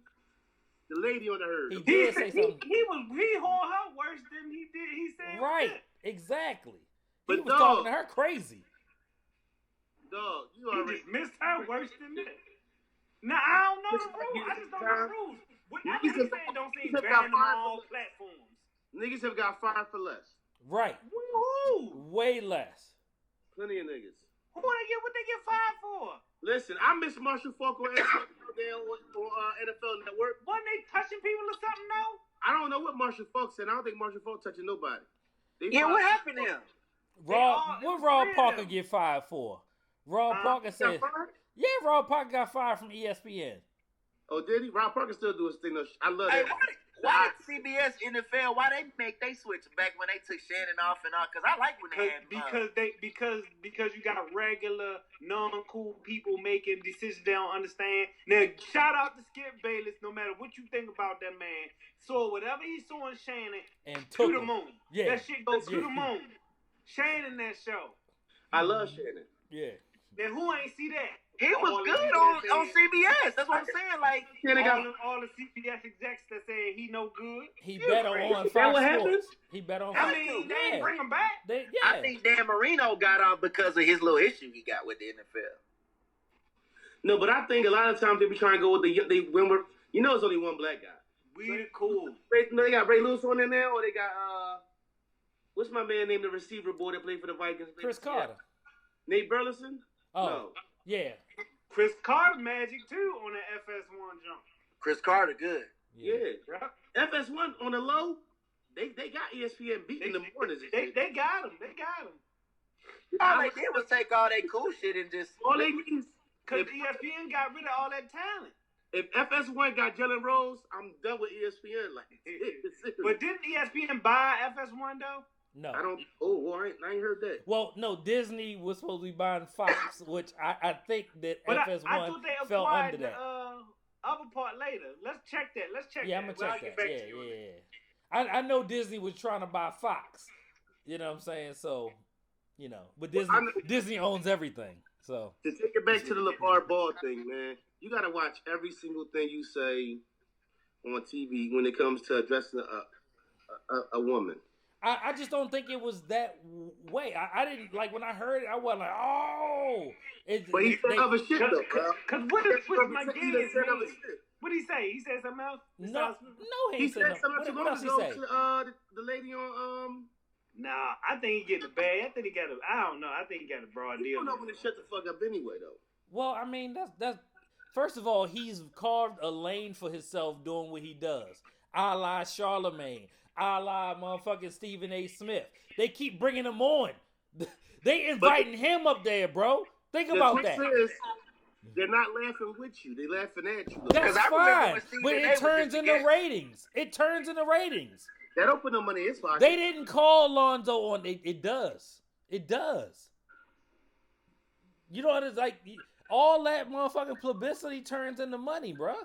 The lady on the herd. He did say something. He hauled her worse than he did. He said Right. that. Exactly. But He was dog- talking to her crazy. Dog, you He already. just missed her worse than that. Now I don't know the rules. I just don't know the rules. Whatever he's saying don't seem banned on all platforms. Niggas have got fired for less. Right. Who? Way less. Plenty of niggas. Who what they get fired for? Listen, I miss Marshall Falk on NFL Network. Wasn't they touching people or something though? I don't know what Marshall Falk said. I don't think Marshall Falk touching nobody. They Yeah, fired- what happened to him? What Rob Parker get fired for? Rob Parker Got said, fired? yeah, Rob Parker got fired from ESPN. Oh, did he? Rob Parker still do his thing. Though. I love Hey, that. why did CBS NFL? Why they switch back when they took Shannon off and all? Because I like when they had Because you got regular non-cool people making decisions they don't understand. Now shout out to Skip Bayless. No matter what you think about that man, saw whatever he saw in Shannon And to took the him. moon. Yeah. That shit goes to Yeah. the moon. Shannon that show. I love Shannon. Yeah. Now who ain't see that? He was All the good people on that said- CBS. That's what I'm saying. Like, Shannon got. all the CBS execs that said he no good. He bet on crazy. Fox Is that what Sports. happened? He bet on I Fox mean, they Yeah. ain't bring him back. Yeah. I think Dan Marino got off because of his little issue he got with the NFL. No, but I think a lot of times they be trying to go with when we're. You know, it's only one black guy. We the cool. They got Ray Lewis on there now, or they got what's my man named the receiver boy that played for the Vikings? Chris Carter. Nate Burleson. Oh, No. yeah. Chris Carter magic too on the FS1 jump. Chris Carter, good. Yeah. Right? FS1 on the low, They got ESPN beat in the mornings. They got him. They got him. All they did was take all that cool shit and just. All they need is because ESPN got rid of all that talent. If FS1 got Jalen Rose, I'm done with ESPN. Like, but didn't ESPN buy FS1 though? No. I don't. Oh, well, I ain't heard that. Well, no, Disney was supposed to be buying Fox, which I think that But FS1 I thought they fell acquired under that. the other part later. Let's check that. Yeah, I'm gonna check that. Yeah. I know Disney was trying to buy Fox. You know what I'm saying? So, you know, but Disney owns everything. So to take it back to the LeVar Ball thing, man, you gotta watch every single thing you say on TV when it comes to addressing a woman. I just don't think it was that way. I didn't like when I heard it. I wasn't like, oh. But he said other shit though. Because what did he say? He said something else. No, he said something what else he say? To the lady on Nah, I think he getting a bag. I think he got a. I don't know. I think he got a broad deal. You don't know when to shut the fuck up anyway though. Well, I mean that's first of all, he's carved a lane for himself doing what he does. A la Charlemagne. A la motherfucking Stephen A. Smith. They keep bringing him on. They inviting him up there, bro. Think about that. Is, they're not laughing with you. They laughing at you. That's fine. But it turns into ratings. It turns into ratings. That open no money is fine. They didn't call Lonzo on. It does. It does. You know what it's like? All that motherfucking publicity turns into money, bro.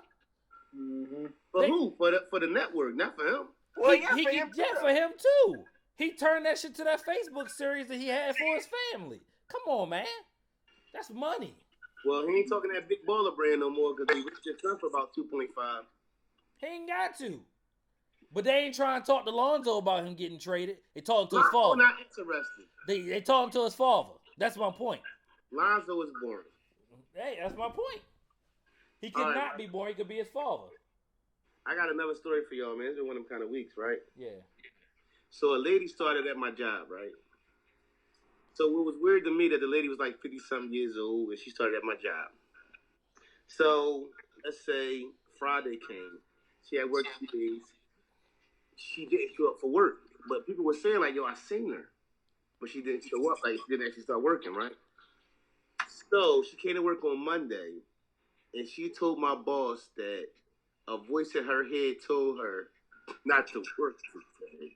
Mm-hmm. For who? For the network, not for him. Well, for him too. He turned that shit to that Facebook series that he had for his family. Come on, man. That's money. Well, he ain't talking that big baller brand no more because he reached his son for about 2.5. He ain't got to. But they ain't trying to talk to Lonzo about him getting traded. They talking to his father. Not interested. They talking to his father. That's my point. Lonzo is boring. Hey, that's my point. He could not be boring. He could be his father. I got another story for y'all, man. It's been one of them kind of weeks, right? Yeah. So a lady started at my job, right? So it was weird to me that the lady was like 50-something years old and she started at my job. So let's say Friday came. She had work 2 days. She didn't show up for work. But people were saying like, yo, I seen her. But she didn't show up. Like, she didn't actually start working, right? So she came to work on Monday and she told my boss that a voice in her head told her not to work today.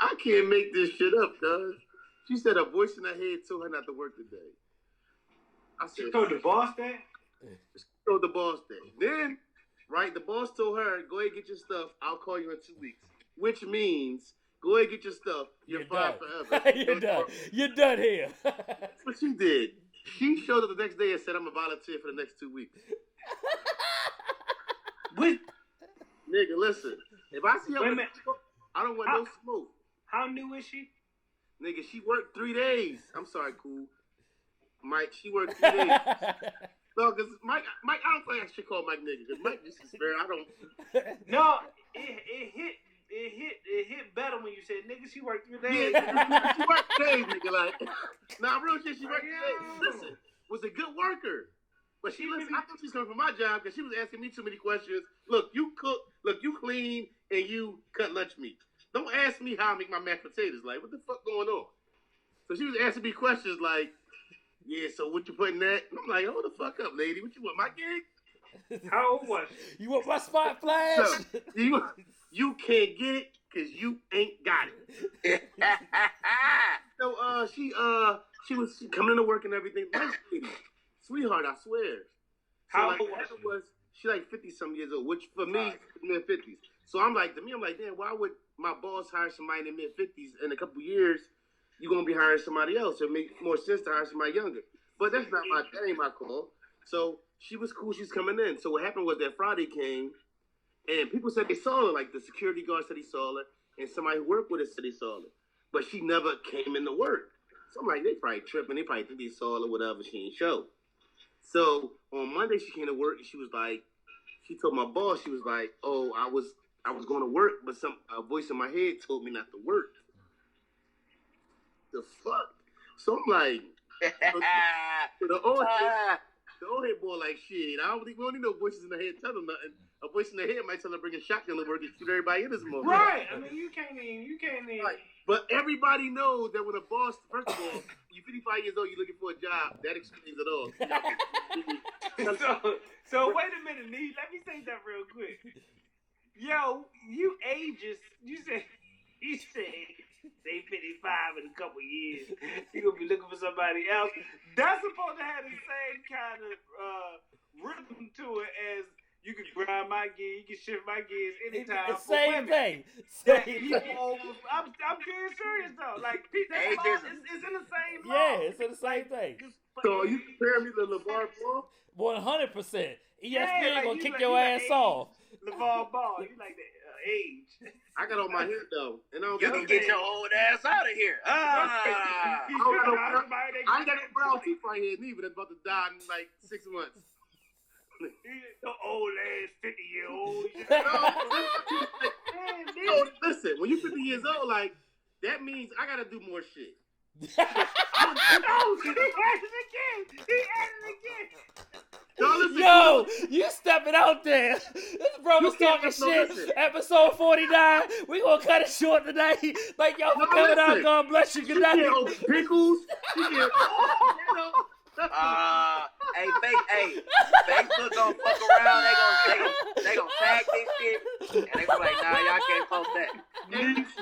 I can't make this shit up, cuz. She said a voice in her head told her not to work today. I said, she told the boss that? She told the boss that. Then, right, the boss told her, go ahead and get your stuff. I'll call you in 2 weeks. Which means, go ahead and get your stuff. You're fired forever. You're done. You're done here. That's what she did. She showed up the next day and said, I'm a volunteer for the next 2 weeks. What? Nigga, listen. If I see her, I don't want no smoke. How new is she? Nigga, she worked 3 days. I'm sorry, cool. Mike, she worked 3 days. No, because Mike, I don't think I should call Mike nigga, because Mike just is fair. I don't. No, it hit better when you said, nigga, she worked 3 days. Yeah, she worked 3 days, nigga. Like, nah, real shit, she worked 3 days. Listen, was a good worker. But I think she's coming from my job because she was asking me too many questions. Look, you cook, look, you clean, and you cut lunch meat. Don't ask me how I make my mashed potatoes. Like, what the fuck going on? So she was asking me questions like, yeah, so what you putting that? And I'm like, hold the fuck up, lady. What you want, my gig? How old was she? You want my spot flash? So, you can't get it because you ain't got it. So she was coming to work and everything. Sweetheart, I swear. So How old was she? Like 50-some years old, which for me, mid-50s. So I'm like, damn, why would my boss hire somebody in the mid-50s? In a couple years, you're gonna be hiring somebody else. It makes more sense to hire somebody younger. But that ain't my call. So she was cool. She's coming in. So what happened was that Friday came, and people said they saw her. Like the security guard said he saw her, and somebody who worked with her said they saw her. But she never came into work. So I'm like, they probably tripping. They probably think they saw her or whatever. She ain't show. So on Monday she came to work and she was like, she told my boss, she was like, oh, I was going to work, but a voice in my head told me not to work. The fuck? So I'm like, the The old head boy like shit. I don't think we don't need no voices in the head tell them nothing. A voice in the head might tell them bring a shotgun to work and shoot everybody in this motherfucker. Right. I mean, you can't even. Right. But everybody knows that when a boss, first of all, you're 55 years old, you're looking for a job. That explains it all. So wait a minute, Nee. Let me say that real quick. Yo, you ages. He said, say 55 in a couple years. You gonna be looking for somebody else. That's supposed to have the same kind of rhythm to it as you can grind my gear, you can shift my gears anytime. Same thing. I'm being serious though. Like it's in the same. Yeah, it's in the same thing. So you compare me to LeVar Ball? 100%. ESPN like, gonna kick like, your ass off. LeVar Ball, you like that age. I got on my hair though, and I don't You can get your old ass out of here. I ain't got no brown teeth right here neither. That's about to die in like 6 months. The old ass 50-year-old. No, listen, when you're 50 years old, like that means I gotta do more shit. He added it again. No, listen, Yo, you stepping out there. This brother's talking shit. Listen. Episode 49. We gonna cut it short today. Like, y'all for coming out. God bless you. Good night. You get pickles. You get, Hey, Facebook gonna fuck around. They gonna tag this shit, and they be like, nah, y'all can't post that.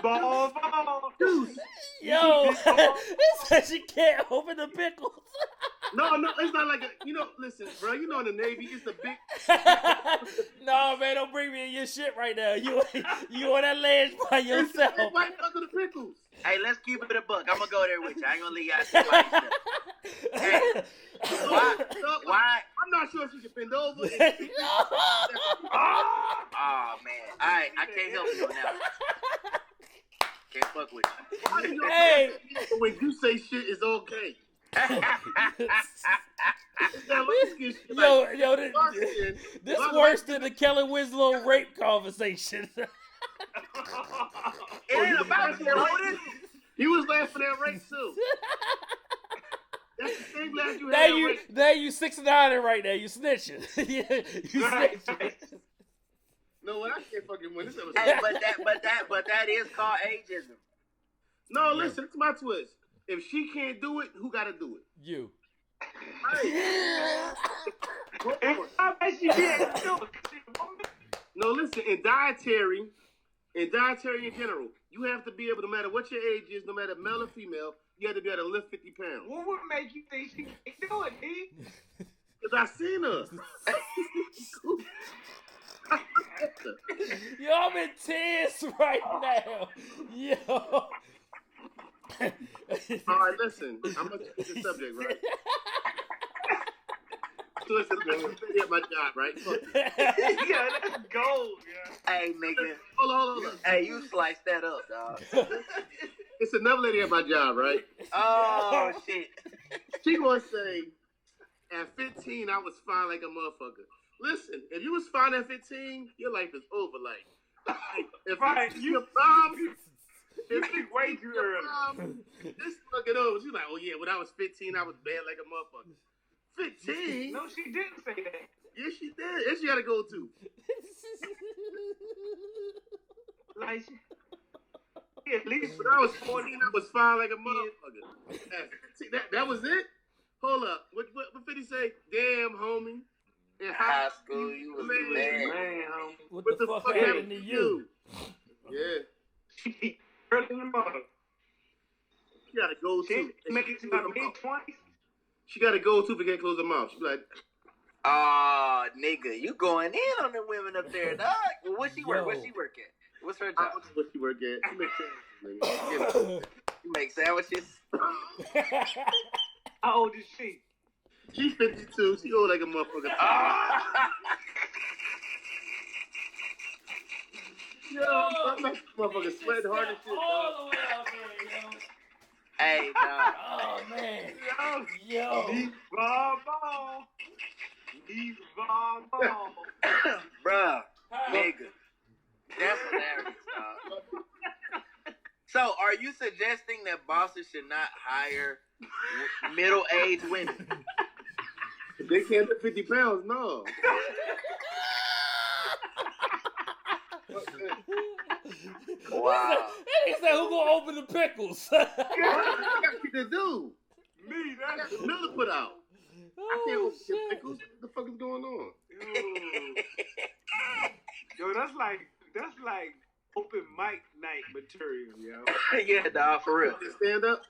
Ball. Yo, it says you can't open the pickles. No, it's not like listen, bro, you know in the Navy, it's the big. No, man, don't bring me in your shit right now. You on that ledge by yourself. It's right under the pickles. Hey, let's keep it a buck. I'm gonna go there with you. I ain't gonna leave you out there by yourself. Hey, why? I'm not sure if she can bend over. Oh man, I can't help you on that. Can't fuck with you. Hey, when you say shit is okay. Yo, this worse than the Kelly Winslow rape conversation. It ain't about you, Otis. He was laughing at rape too. That's the same laugh you had. Now you 6'9" right now. You snitching. You snitching. No, what I can't fucking win this episode. Hey, but that is called ageism. No, listen, it's my twist. If she can't do it, who got to do it? You. Right. I bet she can't do it. No, listen, in dietary in general, you have to be able, no matter what your age is, no matter male or female, you have to be able to lift 50 pounds. What would make you think she can't do it, D? Because I seen her. Yo, I'm in tears right now. Yo. All right, listen. I'm going to change the subject, right? So listen, I'm at my job, right? Yeah, that's gold, yeah. Hey, nigga. Hold on. Hey, you slice that up, dog. It's another lady at my job, right? Oh, shit. She gonna say, at 15, I was fine like a motherfucker. Listen, if you was fine at 15, your life is over. Like if Right, you prom, you think way too early. This fucking over. She's like, oh yeah, when I was 15, I was bad like a motherfucker. 15? No, she didn't say that. Yes, she did. And she got to go to. Like, she at least when I was 14, I was fine like a motherfucker. At 15, that was it? Hold up. What 50 say? Damn, homie. In high school, you was man. What the fuck happened to you? Yeah. Early in the morning. She got to go to. She make it to my mid-20s. She got to go to if we can't close her mouth. She be like, oh, nigga, you going in on the women up there, dog. Well, what she work? What she work at? What's her job? What she work at? She makes sandwiches, nigga. You make sandwiches? How old is she? She's 52. She old like a motherfucker. Yo, I'm like a motherfucker sweating hard as shit. All the way out there, yo. Hey, dog. Oh, man. Yo. Leave ball. Bruh. Nigga. That's hilarious, dog. So, are you suggesting that bosses should not hire middle-aged women? They can't do 50 pounds, no. Wow. He said, "Who gonna open the pickles?" What I got shit to do? Me, I got that's the mill to put out. I can't Oh open the shit! pickles. What the fuck is going on? Yo, that's like open mic night material, yo. Yeah, dog, for real. Stand up.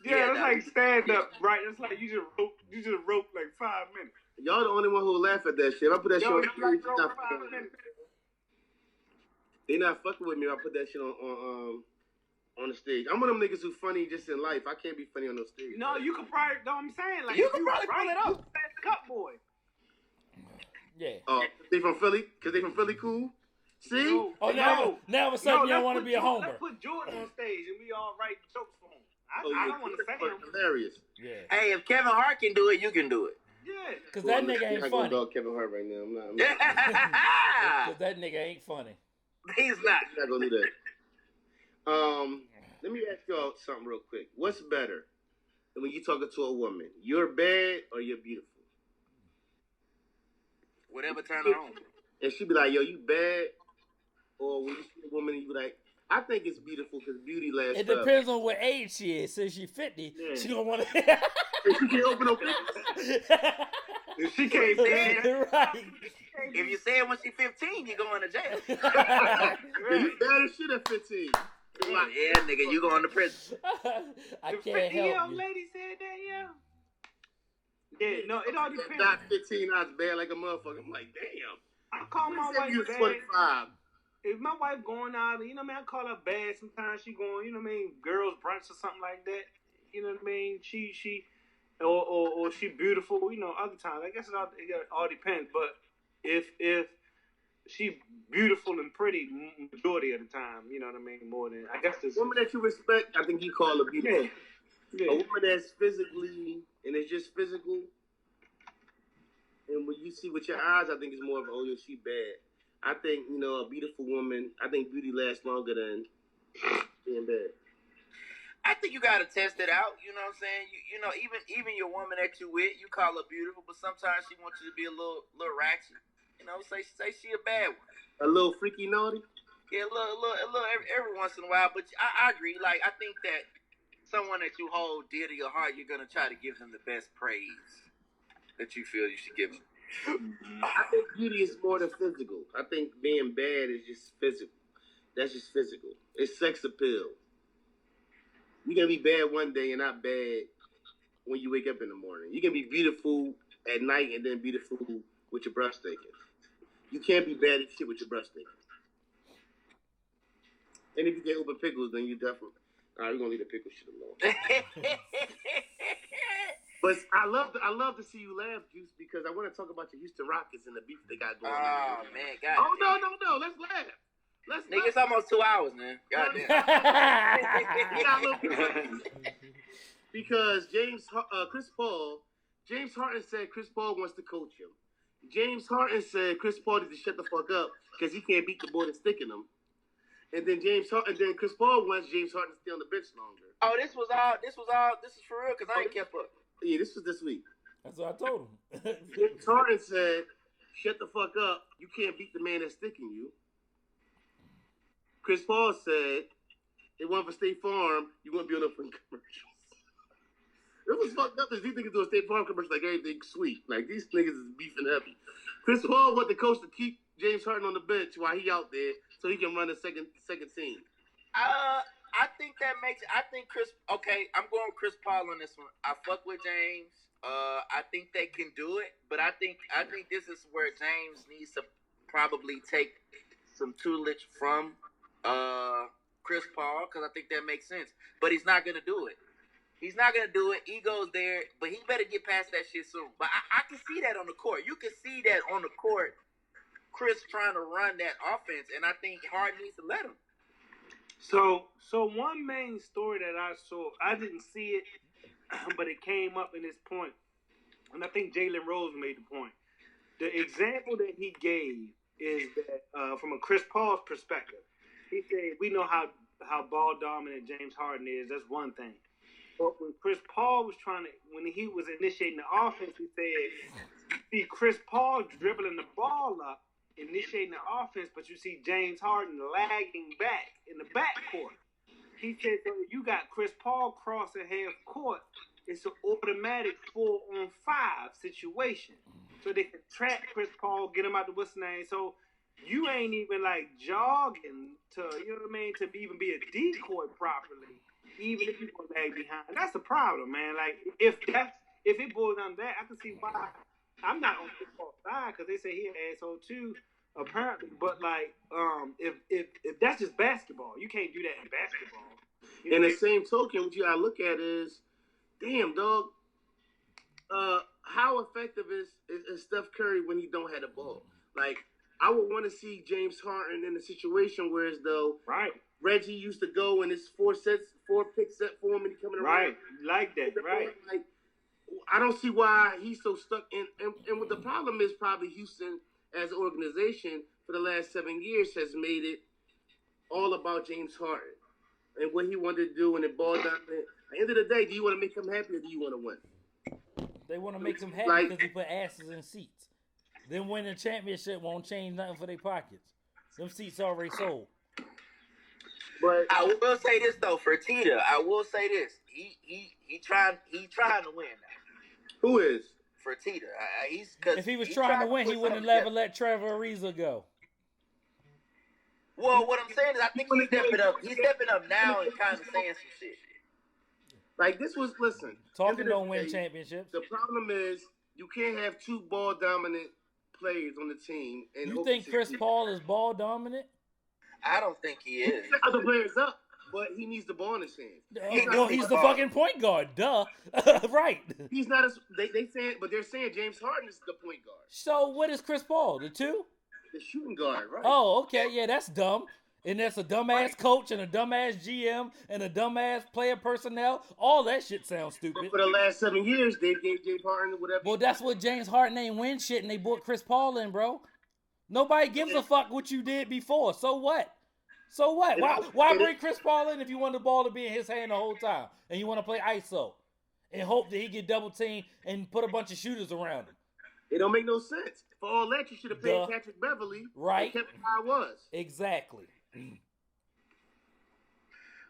Yeah, that's that- like stand up, right? That's like you just wrote like 5 minutes. Y'all the only one who laugh at that shit. If I put that shit Yo, on that's stage, like they not wrote 5 fucking with me. minutes. They not fucking with me if I put that shit on the stage. I'm one of them niggas who funny just in life. I can't be funny on no stage. No, you could probably. No, I'm saying like You if could probably pull it you off. that cup boy. Yeah. They from Philly? Cause they from Philly, cool. See? Yo, Oh, now all of a sudden you don't want to be a homer. Let's put Jordan on stage and we all write jokes for him. I yeah, don't want to say him. hilarious. Yeah. Hey, if Kevin Hart can do it, you can do it. Yeah. Cause that nigga I'm ain't not gonna funny. dog Kevin Hart right now. I'm Cause that nigga ain't funny. He's not. not gonna do that. Let me ask y'all something real quick. What's better than when you talking to a woman? You're bad or you're beautiful? Whatever turn her on. And she be like, yo, you bad? Or when you see a woman and you be like, I think it's beautiful because beauty lasts It forever. depends on what age she is. Since she's 50, Yeah. she don't want to. And she can't open no pickles. If she can't stand, Right. If you say it when she's 15, you're going to jail. And you bad as shit at 15. Yeah, nigga, you going to prison. I the can't 50-year-old help you. lady said that, yeah. Yeah, no, it all depends. Not 15, I was bad like a motherfucker. I'm like, damn. I call my What if you wife was bad. 25? If my wife going out, you know what I mean, I call her bad. Sometimes she going, you know what I mean, girls brunch or something like that. You know what I mean? She or she beautiful. You know, other times I guess it all depends. But if she beautiful and pretty, majority of the time, you know what I mean. More than I guess this. Woman that you respect, I think you call her beautiful. Yeah. A woman that's physically and it's just physical, and when you see with your eyes, I think it's more of oh, she bad. I think a beautiful woman. I think beauty lasts longer than being bad. I think you gotta test it out. You know what I'm saying? You know, even your woman that you with, you call her beautiful, but sometimes she wants you to be a little ratchet. You know, say she a bad one. A little freaky naughty. Yeah, a little every once in a while. But I agree. Like I think that someone that you hold dear to your heart, you're gonna try to give them the best praise that you feel you should give them. I think beauty is more than physical. I think being bad is just physical. That's just physical. It's sex appeal. You can be bad one day and not bad when you wake up in the morning. You can be beautiful at night and then beautiful with your breath taken. You can't be bad as shit with your breath taken. And if you get open pickles, then you definitely. All right, we're gonna leave the pickle shit alone. But I love to see you laugh, Juice, because I want to talk about your Houston Rockets and the beef they got going on. Oh man, God. Oh no! Let's laugh. Nigga, it's almost 2 hours, man. Goddamn. Because James Harden said Chris Paul wants to coach him. James Harden said Chris Paul needs to shut the fuck up because he can't beat the boy that's sticking him. And then Chris Paul wants James Harden to stay on the bench longer. Oh, this is for real because I ain't kept up. Yeah, this was this week. That's what I told him. James Harden said, "Shut the fuck up. You can't beat the man that's sticking you." Chris Paul said, "It wasn't for State Farm. You wouldn't be on the commercials." It was fucked up. These niggas do a State Farm commercial like everything sweet. Like these niggas is beefing heavy. Chris Paul want the coach to keep James Harden on the bench while he out there so he can run the second team. I think that makes. I think Chris. Okay, I'm going with Chris Paul on this one. I fuck with James. I think they can do it, but I think this is where James needs to probably take some tutelage from Chris Paul because I think that makes sense. But he's not gonna do it. He's not gonna do it. Ego's there, but he better get past that shit soon. But I can see that on the court. You can see that on the court. Chris trying to run that offense, and I think Harden needs to let him. So one main story that I saw, I didn't see it, but it came up in this point, and I think Jalen Rose made the point. The example that he gave is that from a Chris Paul's perspective, he said we know how ball dominant James Harden is. That's one thing, But when Chris Paul was when he was initiating the offense, he said, see Chris Paul dribbling the ball up, initiating the offense, but you see James Harden lagging back in the backcourt. He said, so you got Chris Paul crossing half court, it's an automatic 4-on-5 situation. So they can trap Chris Paul, get him out the what's name. So you ain't even like jogging to, you know what I mean, to even be a decoy properly, even if you go lag behind. That's the problem, man. Like if it boils down to that, I can see why I'm not on Chris Paul's side, because they say he an asshole too, apparently. But like, if that's just basketball, you can't do that in basketball. You And know, the same token, what you gotta look at is, damn dog, how effective is Steph Curry when he don't have the ball? Like, I would want to see James Harden in a situation where as though right. Reggie used to go and it's 4-pick set for him and he coming around. Right, like that, right. Like, I don't see why he's so stuck in. And what the problem is, probably Houston as an organization for the last 7 years has made it all about James Harden and what he wanted to do and it ball down there. At the end of the day, do you want to make him happy or do you want to win? They want to make him happy Like- because he put asses in seats. Then winning the championship won't change nothing for their pockets. Them seats already sold. But I will say this though, for Tita, I will say this. He trying to win now. who is? For Tita, If he was trying to win, he wouldn't have ever let Trevor Ariza go. Well, what I'm saying is, I think he's stepping up. He's stepping up now and kind of saying some shit. Like, this was, listen. Talking end of the don't win day, championships. The problem is you can't have two ball dominant players on the team. And You hope think to Chris succeed. Paul is ball dominant? I don't think he is. Set other players up, but he needs the ball in his hands. No, he's the fucking point guard. Duh. Right. He's not as they saying, but they're saying James Harden is the point guard, So what is Chris Paul? The two? the shooting guard, right? Oh, okay. Yeah, that's dumb. And that's a dumbass coach and a dumbass GM and a dumbass player personnel. All that shit sounds But stupid. for the last 7 years, they gave James Harden whatever. Well, that's what James Harden ain't win shit, and they brought Chris Paul in, bro. Nobody gives a fuck what you did before. So what? So what? Why bring Chris Paul in if you want the ball to be in his hand the whole time and you want to play ISO and hope that he get double teamed and put a bunch of shooters around him? It don't make no sense. For all that, you should have paid Duh. Patrick Beverly. Right. And kept it how it was. Exactly.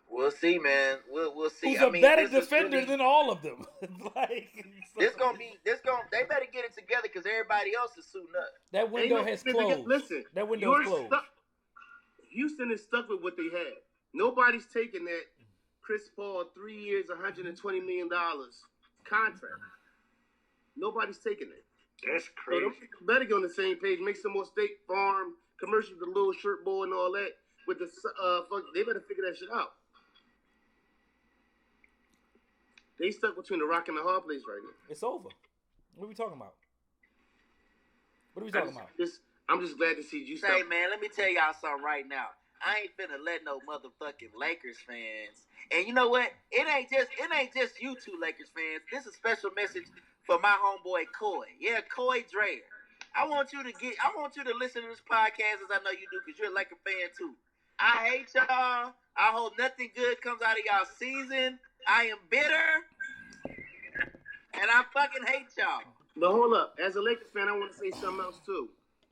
We'll see, man. We'll see. Who's a better defender than all of them? Like, They better get it together because everybody else is suiting up. that Ain't window no has defense closed. against- Listen, That window you're is closed. stuck. Houston is stuck with what they had. Nobody's taking that Chris Paul 3 years, $120 million contract. Nobody's taking it. That's So crazy. them people better get on the same page. Make some more State Farm commercials, the little shirt boy and all that. With the they better figure that shit out. They stuck between the rock and the hard place right now. It's over. What are we talking about? What are we talking about? I'm just glad to see you stop. Say, man, let me tell y'all something right now. I ain't finna let no motherfucking Lakers fans. And you know what? It ain't just you two Lakers fans. This is a special message for my homeboy Coy. Yeah, Coy Dreyer. I want you to listen to this podcast as I know you do, because you're a Laker fan too. I hate y'all. I hope nothing good comes out of y'all season. I am bitter. And I fucking hate y'all. But hold up. As a Lakers fan, I want to say something else too.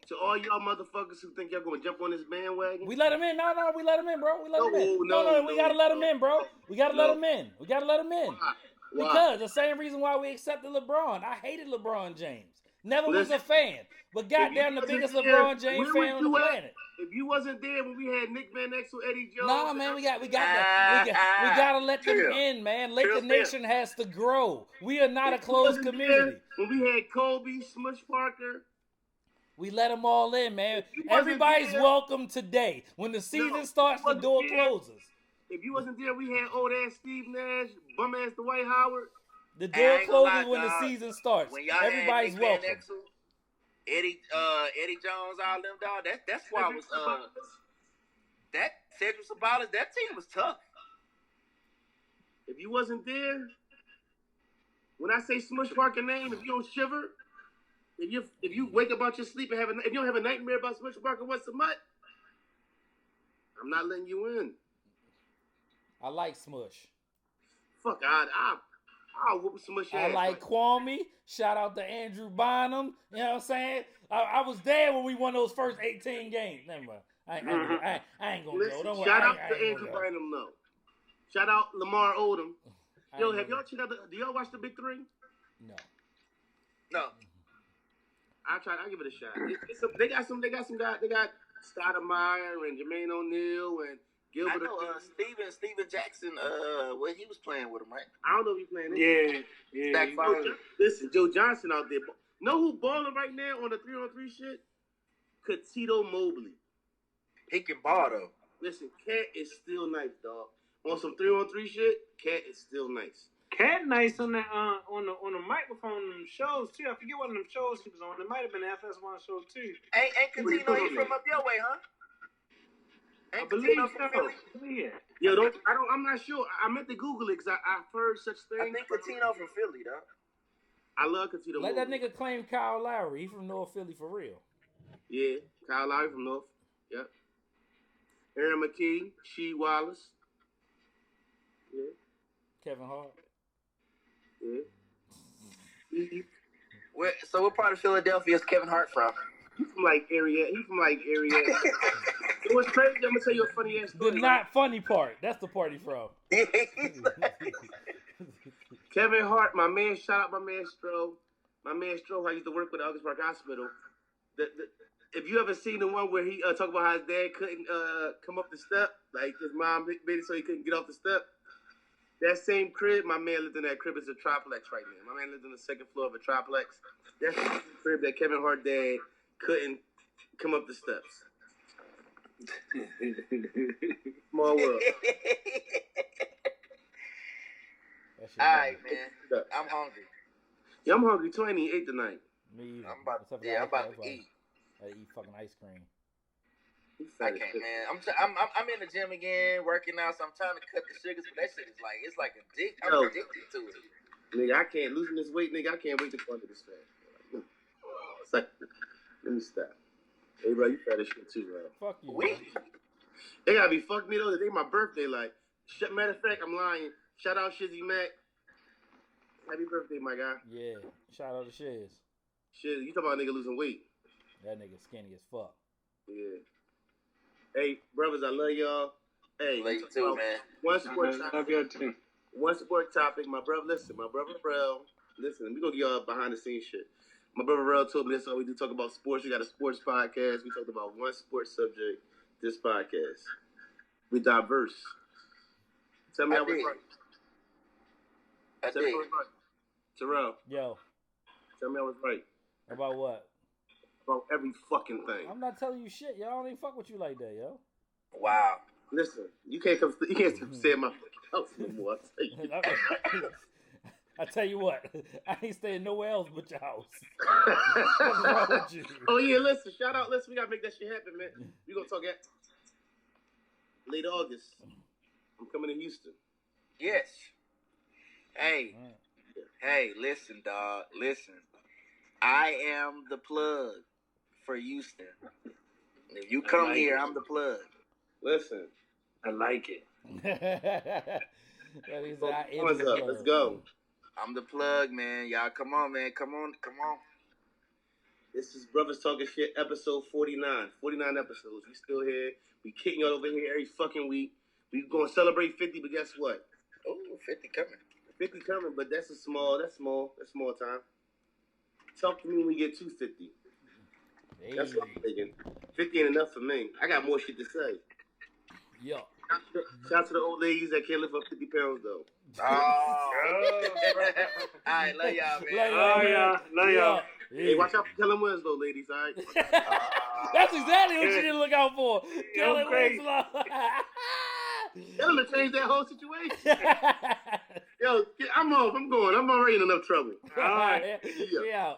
To all y'all motherfuckers who think y'all gonna jump on this bandwagon. We let him in. No, we let him in, bro. We let him in. No, We gotta let him in, bro. We gotta let him in. We gotta let him in. Why? Because the same reason why we accepted LeBron. I hated LeBron James. Never was a fan. But goddamn, the biggest LeBron James fan on the planet. If you wasn't there when we had Nick Van Exel, Eddie Jones. Nah, man, we gotta let them in, man. Laker Nation has to grow. We are not a closed community. When we had Kobe, Smush Parker. We let them all in, man. Everybody's welcome today. When the season starts, the door closes. If you wasn't there, we had old ass Steve Nash, bum ass Dwight Howard. The door closes when dog. the season starts. When y'all Everybody's had Nick Van welcome. Exel, Eddie Jones, all them dog. That's why I was that Cedric Sabalas. That team was tough. If you wasn't there, when I say Smush Parker name, if you don't shiver, if you wake up out your sleep and if you don't have a nightmare about Smush Parker once a month, I'm not letting you in. I like Smush. Fuck, I'll whoop so much I ass. like Kwame. Shout out to Andrew Bynum. You know what I'm saying? I was there when we won those first 18 games. Never mind. I ain't gonna Listen, go. Don't worry. shout out I to ain't Andrew gonna go. Bynum, though. Shout out Lamar Odom. Yo, have gonna y'all checked out do y'all watch the Big Three? No. I give it a shot. They got some guys. They got Stoudemire and Jermaine O'Neal and Gilbert. I know Steven Jackson. What he was playing with him, right? I don't know if he's playing. Yeah. Listen, Joe Johnson out there. Know who balling right now on the 3-on-3 shit? Catito Mobley. He can ball though. Listen, Cat is still nice, dog. On some 3-on-3 shit, Cat is still nice. Cat nice on that on the microphone on them shows too. I forget what of them shows he was on. It might have been the FS1 show too. Ain't Catino, he from up your way, huh? I Ain't believe Catino from Philly? Yeah. Yo, I'm not sure. I meant to Google it because I've heard such things. I think Catino from Philly, though. I love Catito. Let that nigga claim Kyle Lowry. He from North Philly for real. Yeah, Kyle Lowry from North. Yep. Aaron McKee, Shee Wallace. Yeah. Kevin Hart. Yeah. So what part of Philadelphia is Kevin Hart from? He's from like area. It was crazy. I'm gonna tell you a funny ass story. The not funny part. That's the part he from. Kevin Hart, my man. Shout out my man Stroh. My man Stroh, I used to work with at August Park Hospital. If you ever seen the one where he talked about how his dad couldn't come up the step, like his mom made it so he couldn't get off the step. That same crib, my man lived in that crib. It's a triplex right now. My man lived on the second floor of a triplex. That's the same crib that Kevin Hart dad couldn't come up the steps. Small world. All right, man. I'm hungry. Yeah, I'm hungry too. I ain't ate tonight. Me either. I'm about Except for to the eat. I eat fucking ice cream. I can't, man. I'm in the gym again, working out, so I'm trying to cut the sugars, but that shit is like, it's like addictive. I'm addicted to it. Nigga, I can't losing this weight, nigga. I can't wait to go under this fat. It's like, let me stop. Hey, bro, you fat as shit too, bro. Fuck you. They gotta be fuck me though. Today my birthday. Like, matter of fact, I'm lying. Shout out Shizzy Mac. Happy birthday, my guy. Yeah. Shout out to Shiz. Shit, you talking about a nigga losing weight? That nigga skinny as fuck. Yeah. Hey, brothers, I love y'all. Hey, Love you too, man. One sport Love topic. you too. One sport topic. My brother, my brother Rel. Listen, we gonna get y'all behind the scenes shit. My brother Rel told me this. All we do talk about sports. We got a sports podcast. We talked about one sports subject. This podcast. We diverse. Tell me I was right. Tell me I was right. Terrell. Yo. Tell me I was right. About what? About every fucking thing. I'm not telling you shit. Y'all don't even fuck with you like that, yo. Wow. Listen, you can't stay in my house no more. I tell you what, I ain't staying nowhere else but your house. What's wrong with you? Oh yeah, listen, shout out, listen, we gotta make that shit happen, man. We gonna talk at late August. I'm coming to Houston. Yes. Hey, listen, dog. Listen. I am the plug for Houston. If you come here, I'm the plug. Listen, I like it. Let's go. I'm the plug, man. Y'all come on, man. Come on. This is Brothers Talking Shit, episode 49. 49 episodes. We still here. We kicking y'all over here every fucking week. We gonna celebrate 50, but guess what? Oh, 50 coming. 50 coming, but that's small time. Talk to me when we get 250. Hey. That's what I'm thinking. 50 ain't enough for me. I got more shit to say. Yo. Shout out to the old ladies that can't lift up 50 pounds, though. Oh. All right, love y'all, man. Love y'all. Hey, watch out for Kellen Winslow, ladies, all right? That's exactly what you need to look out for. Kellen great. Winslow. Tell him to change that whole situation. Yo, I'm off. I'm going. I'm already in enough trouble. All right. Yeah.